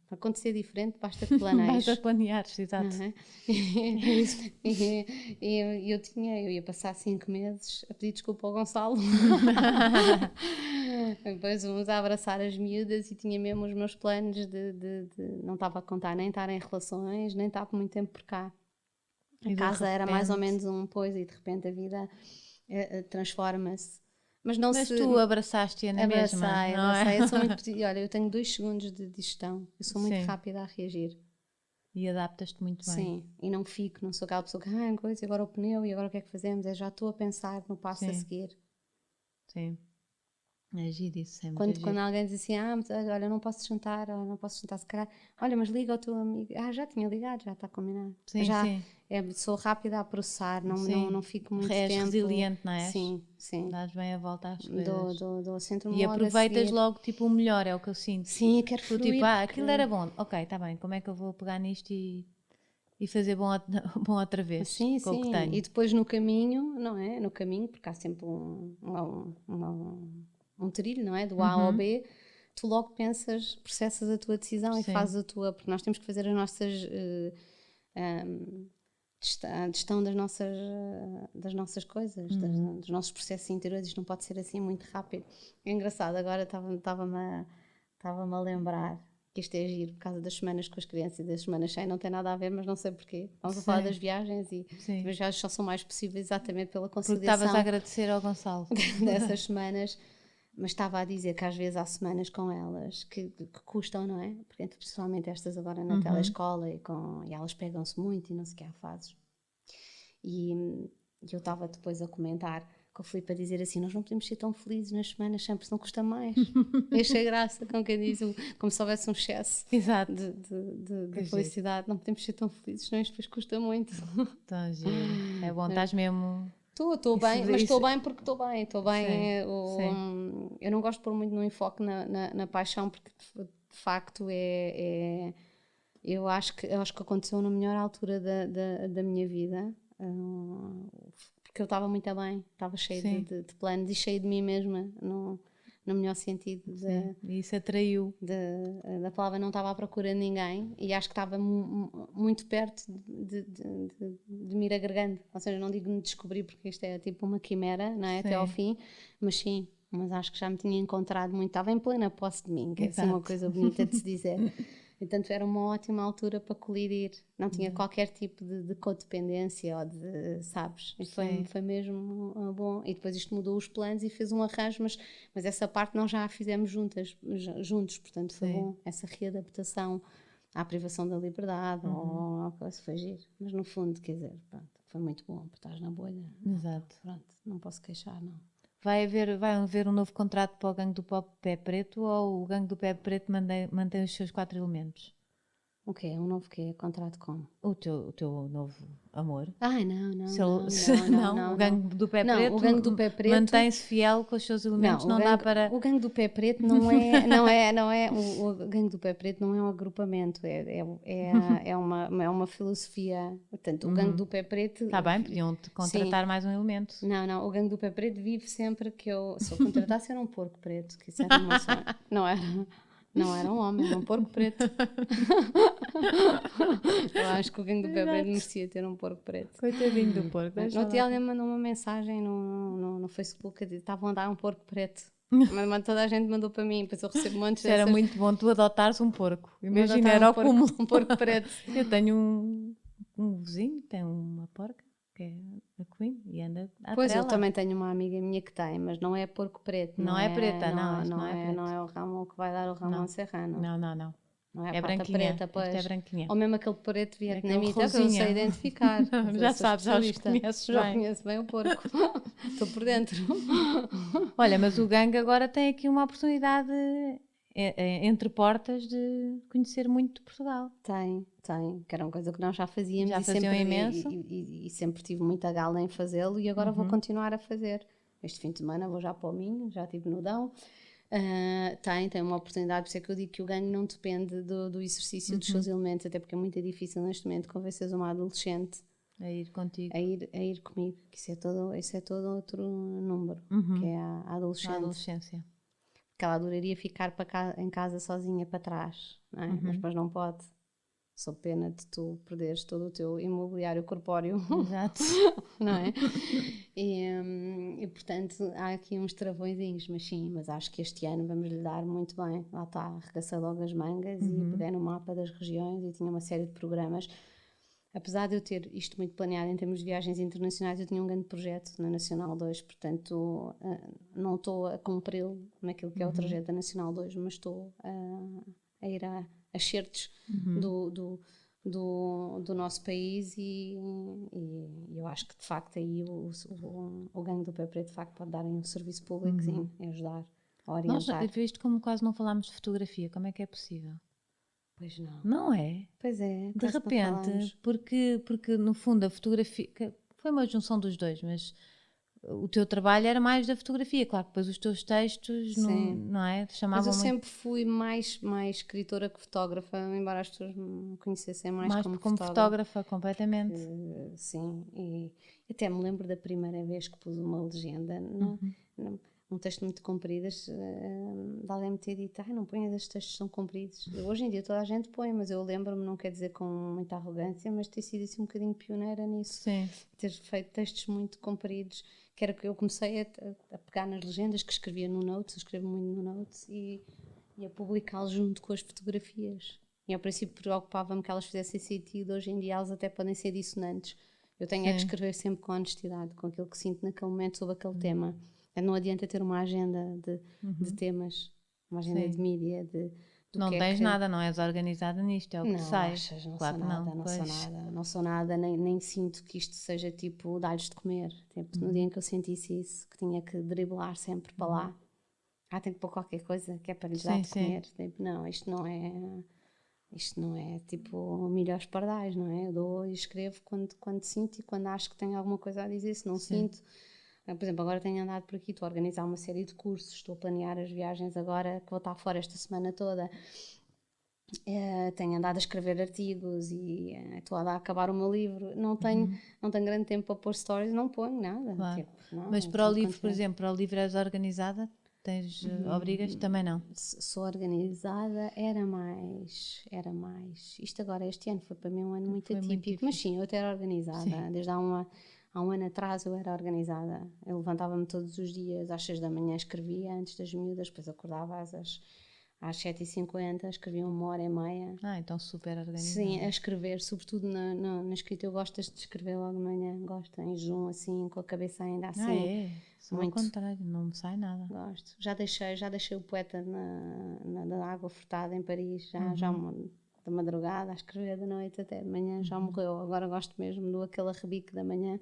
Para acontecer diferente basta que planees. Basta planear, exato. Eu ia passar 5 meses a pedir desculpa ao Gonçalo. Depois uns a abraçar as miúdas e tinha mesmo os meus planos de não estava a contar nem estar em relações, nem estar por muito tempo por cá. A casa era mais ou menos e de repente a vida transforma-se. Mas tu abraçaste-a na mesma, não é? Eu sou muito, olha, eu tenho 2 segundos de digestão. Eu sou muito rápida a reagir. E adaptas-te muito bem. Sim, e não sou aquela pessoa que, coisa, agora o pneu, e agora o que é que fazemos? Já estou a pensar no passo a seguir. Sim. É giro isso, é muito Quando alguém diz assim, mas olha, não posso jantar, se calhar, olha, mas liga ao teu amigo, já tinha ligado, já está combinado. Sim, sim. Sou rápida a processar, não fico muito tempo. És resiliente, não és? Sim. Dás bem a volta às coisas. Dou centro-me E logo aproveitas a seguir. logo tipo o melhor, é o que eu sinto. Sim, quero fluir. Tipo, aquilo era bom, ok, está bem, como é que eu vou pegar nisto e fazer bom outra vez? Sim. Com o que tenho. E depois no caminho, não é? No caminho, porque há sempre um trilho, não é? Do A ao B, tu logo processas a tua decisão e fazes a tua. Porque nós temos que fazer as nossas. Gestão das nossas coisas, dos nossos processos interiores. Isto não pode ser assim muito rápido. É engraçado, agora estava-me a lembrar que isto é giro por causa das semanas com as crianças e das semanas sem, não tem nada a ver, mas não sei porquê. Vamos a falar das viagens e as viagens só são mais possíveis exatamente pela conciliação. Porque estavas a agradecer ao Gonçalo. Dessas semanas, mas estava a dizer que às vezes há semanas com elas que custam, não é? Porque principalmente estas agora na telescola e elas pegam-se muito e não sei o que há fases. E eu estava depois a comentar com o Filipe a dizer assim, nós não podemos ser tão felizes nas semanas sempre, senão custa mais. Achei graça, como quem diz, como se houvesse um excesso de felicidade. Não podemos ser tão felizes, senão isto depois custa muito. Então, giro. É bom, estás mesmo... Estou bem, mas estou bem porque estou bem. Estou bem. Eu não gosto de pôr muito no enfoque na paixão, porque de facto eu acho que aconteceu na melhor altura da minha vida. Porque eu estava muito bem, estava cheia de planos e cheia de mim mesma, no melhor sentido. E isso atraiu. Da palavra, não estava à procura de ninguém e acho que estava muito perto de me ir agregando. Ou seja, não digo me descobrir porque isto é tipo uma quimera, não é? Até ao fim, mas acho que já me tinha encontrado muito, estava em plena posse de mim, que é assim uma coisa bonita de se dizer. Portanto, era uma ótima altura para colidir. Não tinha qualquer tipo de codependência ou de, sabes? E foi mesmo bom. E depois isto mudou os planos e fez um arranjo, mas essa parte nós já a fizemos juntos. Portanto, foi bom. Essa readaptação à privação da liberdade ou ao que foi giro. Mas no fundo, quer dizer, pronto, foi muito bom, porque estás na bolha. Exato. Pronto, não posso queixar, não. Vai haver um novo contrato para o Gangue do Pé Preto ou o Gangue do Pé Preto mantém os seus 4 elementos? O quê? Um novo quê? Contrato como? O teu novo amor? Ai, não. O Gangue do Pé Preto, o Gangue do Pé Preto mantém-se fiel com os seus elementos, não dá para... O Gangue do Pé Preto não é o Gangue do Pé Preto não é um agrupamento, é uma filosofia. Portanto, o Gangue do Pé Preto... Está bem, podiam-te contratar mais um elemento. Não, o Gangue do Pé Preto vive sempre que eu... Se eu contratasse era um porco preto, que isso era o meu sonho. Não era um homem, era um porco preto. Eu acho que o Gangue do Pé Preto merecia ter um porco preto. Coitadinho do porco. No dia alguém mandou uma mensagem no Facebook a dizer: estavam a dar um porco preto. Mas toda a gente mandou para mim, depois eu recebo montes dessas. Era muito bom tu adotares um porco. Imagina, era um porco preto. Eu tenho um vizinho que tem uma porca, que é a Queen, e anda à Pois, trela. eu também tenho uma amiga minha que tem, mas não é porco preto. Não é preta, não. Não é o Ramon que vai dar o Ramon Serrano. Não. Não é, é branquinha, preta, pois. É branquinha. Ou mesmo aquele preto vietnamita que eu sei identificar. Já sabes, já conheço bem o porco. Estou por dentro. Olha, mas o Gangue agora tem aqui uma oportunidade entre portas de conhecer muito Portugal. Tem. Que era uma coisa que nós já fazíamos. Já faziam imenso. E sempre tive muita gala em fazê-lo e agora vou continuar a fazer. Este fim de semana vou já para o Minho, já estive no Dão. Tem uma oportunidade, por isso é que eu digo que o gangue não depende do exercício dos seus elementos, até porque é muito difícil neste momento convencer uma adolescente a ir contigo, a ir comigo, que isso é todo outro número, que é a adolescência. Que ela adoraria ficar em casa sozinha para trás, não é? Mas depois não pode, sob pena de tu perderes todo o teu imobiliário corpóreo. Exato. Não é? E portanto há aqui uns travõezinhos, mas acho que este ano vamos lhe dar muito bem. Lá está, arregacei logo as mangas e peguei no mapa das regiões e tinha uma série de programas. Apesar de eu ter isto muito planeado em termos de viagens internacionais, eu tinha um grande projeto na Nacional 2, portanto não estou a cumpri-lo naquilo que é o trajeto da Nacional 2, mas estou a ir a certos do nosso país e eu acho que de facto aí o Gangue do Pé Preto de facto pode dar um serviço público, sim, ajudar. a orientar. Nós, visto como quase não falámos de fotografia, como é que é possível? Pois não. Não é? Pois é. De repente, porque no fundo a fotografia, foi uma junção dos dois, mas o teu trabalho era mais da fotografia, claro que depois os teus textos não é? Chamavam. Mas eu sempre fui mais escritora que fotógrafa, embora as pessoas me conhecessem mais como fotógrafa, completamente. Sim, e até me lembro da primeira vez que pus uma legenda um texto muito comprido, de alguém me ter dito, não ponhas, estes textos são compridos. Hoje em dia toda a gente põe, mas eu lembro-me, não quer dizer com muita arrogância, mas ter sido assim um bocadinho pioneira nisso. Sim. Ter feito textos muito compridos, que era que eu comecei a pegar nas legendas que escrevia no Notes, eu escrevo muito no Notes, e a publicá-los junto com as fotografias. E ao princípio preocupava-me que elas fizessem sentido, hoje em dia elas até podem ser dissonantes. Eu tenho que escrever sempre com honestidade, com aquilo que sinto naquele momento sobre aquele tema. Não adianta ter uma agenda de temas, uma agenda de mídia, não tens nada, não és organizada nisto, é o que sai. Não, claro sou nada, não sou nada, nem sinto que isto seja tipo dar-lhes de comer. Tipo, no dia em que eu sentisse isso, que tinha que driblar sempre para lá, tem que pôr qualquer coisa que é para lhes dar de comer. Tipo, não, isto não é tipo milhões de pardais, não é? Eu dou e escrevo quando sinto e quando acho que tenho alguma coisa a dizer. Se não sinto, por exemplo, agora tenho andado por aqui, estou a organizar uma série de cursos, estou a planear as viagens agora, que vou estar fora esta semana toda. Tenho andado a escrever artigos e estou a acabar o meu livro. Não tenho grande tempo para pôr stories, não ponho nada. Claro. Mas para o livro, por exemplo, para o livro és organizada? Tens obrigas? Também não? Sou organizada, era mais. Isto agora, este ano foi para mim um ano muito atípico, mas sim, eu até era organizada. Sim. Desde há um ano atrás eu era organizada. Eu levantava-me todos os dias às 6 da manhã, escrevia antes das miúdas, depois acordava às 7h50, escrevia 1h30. Então super organizada. Sim, a escrever, sobretudo na escrita. Eu gosto de escrever logo de manhã, gosto em junho, assim, com a cabeça ainda assim. Sou muito ao contrário, não me sai nada. Gosto. Já deixei o poeta na Água Furtada em Paris, já da madrugada, a escrever da noite até de manhã, já morreu. Agora gosto mesmo do aquele arrebique da manhã,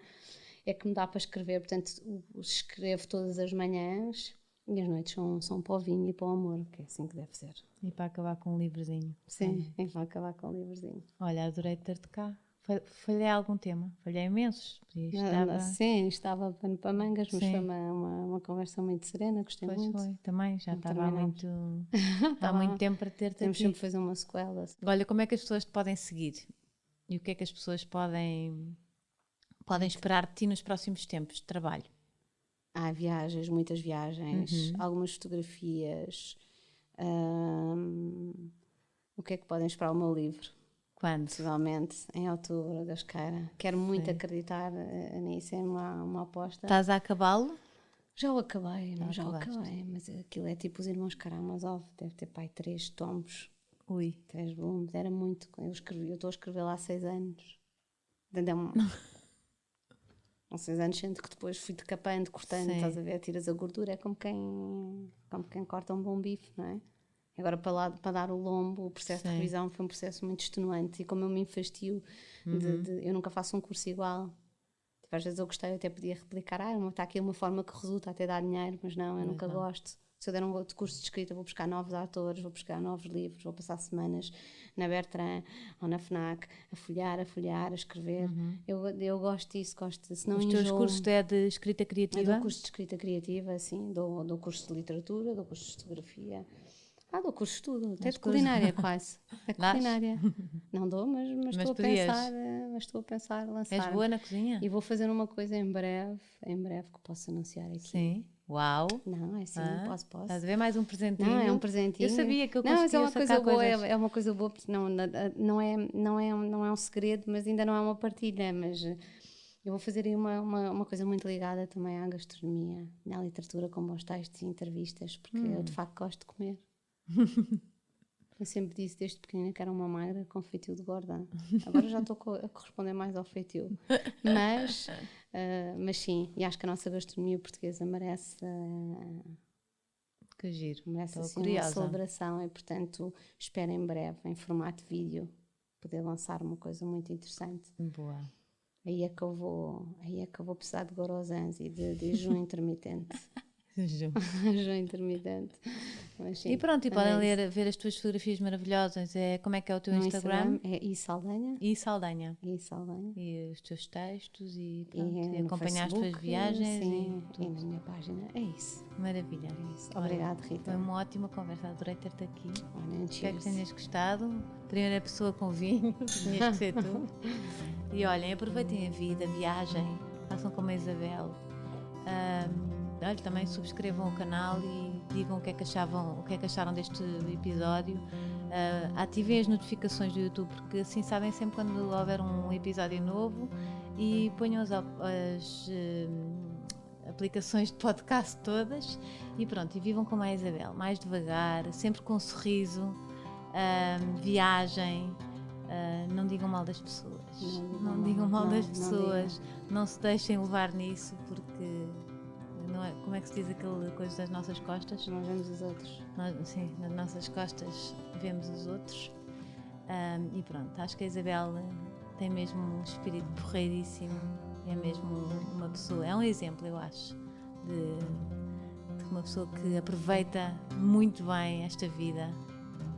é que me dá para escrever. Portanto, escrevo todas as manhãs e as noites são para o vinho e para o amor, que é assim que deve ser. E para acabar com um livrozinho. Sim, e para acabar com um livrozinho. Olha, adorei ter-te cá. Falhei algum tema? Falhei imensos. Sim, estava pano para mangas, mas foi uma conversa muito serena, gostei muito. Foi, também, já estava há muito tempo para ter-te aqui. Temos sempre fazer uma sequela. Olha, como é que as pessoas te podem seguir? E o que é que as pessoas podem esperar de ti nos próximos tempos de trabalho? Há viagens, muitas viagens, algumas fotografias. O que é que podem esperar o meu livro? Quando? Possivelmente em outubro, Deus queira. Quero muito acreditar nisso, é uma aposta. Estás a acabá-lo? Já o acabei, mas aquilo é tipo os Irmãos Karamazov, deve ter 3 tomos. 3 volumes, era muito. Eu estou a escrever lá há 6 anos. Há 6 anos, sendo que depois fui decapando, cortando, estás a ver, tiras a gordura, é como quem corta um bom bife, não é? Agora, para dar o lombo, o processo de revisão foi um processo muito extenuante. E como eu me enfastio, eu nunca faço um curso igual. Tipo, às vezes eu gostei, eu até podia replicar. Está aqui uma forma que resulta até dar dinheiro, mas não, eu nunca gosto. Se eu der um outro curso de escrita, vou buscar novos autores, vou buscar novos livros, vou passar semanas na Bertrand ou na FNAC a folhear, a escrever. Eu gosto disso, senão os teus cursos é de escrita criativa? Eu dou curso de escrita criativa, sim. Dou curso de literatura, dou curso de fotografia. Dou curso de tudo, até de culinária quase. É culinária. Não dou, mas estou a pensar lançar. És boa na cozinha? E vou fazer uma coisa em breve que posso anunciar aqui. Sim. Uau! Não, é assim, posso. Estás a ver mais um presentinho? Não, é um presentinho. Eu sabia que eu conseguia sacar coisas. É uma coisa boa, porque não é um segredo, mas ainda não é uma partilha, mas eu vou fazer aí uma coisa muito ligada também à gastronomia, à literatura, com bons textos e entrevistas, porque eu de facto gosto de comer. Eu sempre disse desde pequenina que era uma magra com feitio de gorda. Agora já estou a corresponder mais ao feitio. Mas sim, e acho que a nossa gastronomia portuguesa merece, que giro. Merece assim, uma celebração, e portanto espero em breve, em formato vídeo, poder lançar uma coisa muito interessante. Boa. Aí é que eu vou precisar de gorosans e de jejum intermitente. Jejum intermitente. Mas, sim, e pronto, e podem ver as tuas fotografias maravilhosas. Como é que é o teu Instagram? É iSaldanha. iSaldanha. iSaldanha. E os teus textos e, pronto, e acompanhar Facebook, as tuas viagens. Sim, e na minha página. É isso. Maravilha. É isso. Obrigada, Rita. Foi uma ótima conversa, adorei ter-te aqui. Olha, espero que tenhas gostado. Primeira pessoa com vinho, tinhas que ser tu. E olhem, aproveitem a vida, viajem, façam como a Isabel. Olha, também subscrevam o canal e digam o que é que acharam deste episódio. Ativem as notificações do YouTube, porque assim sabem sempre quando houver um episódio novo, e ponham as aplicações de podcast todas e pronto, e vivam como a Isabel, mais devagar, sempre com um sorriso, viagem, não digam mal das pessoas, não digam mal das pessoas, não se deixem levar nisso, porque não é, como é que se diz aquela coisa das nossas costas? Nós vemos os outros. Sim, nas nossas costas vemos os outros. E pronto, acho que a Isabel tem mesmo um espírito porreiríssimo, é mesmo uma pessoa, é um exemplo, eu acho, de uma pessoa que aproveita muito bem esta vida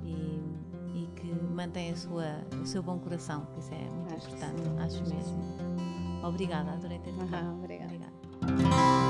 e que mantém o seu bom coração, que isso é muito importante, acho mesmo. Obrigada, adorei ter-te cá. Obrigada. Obrigada.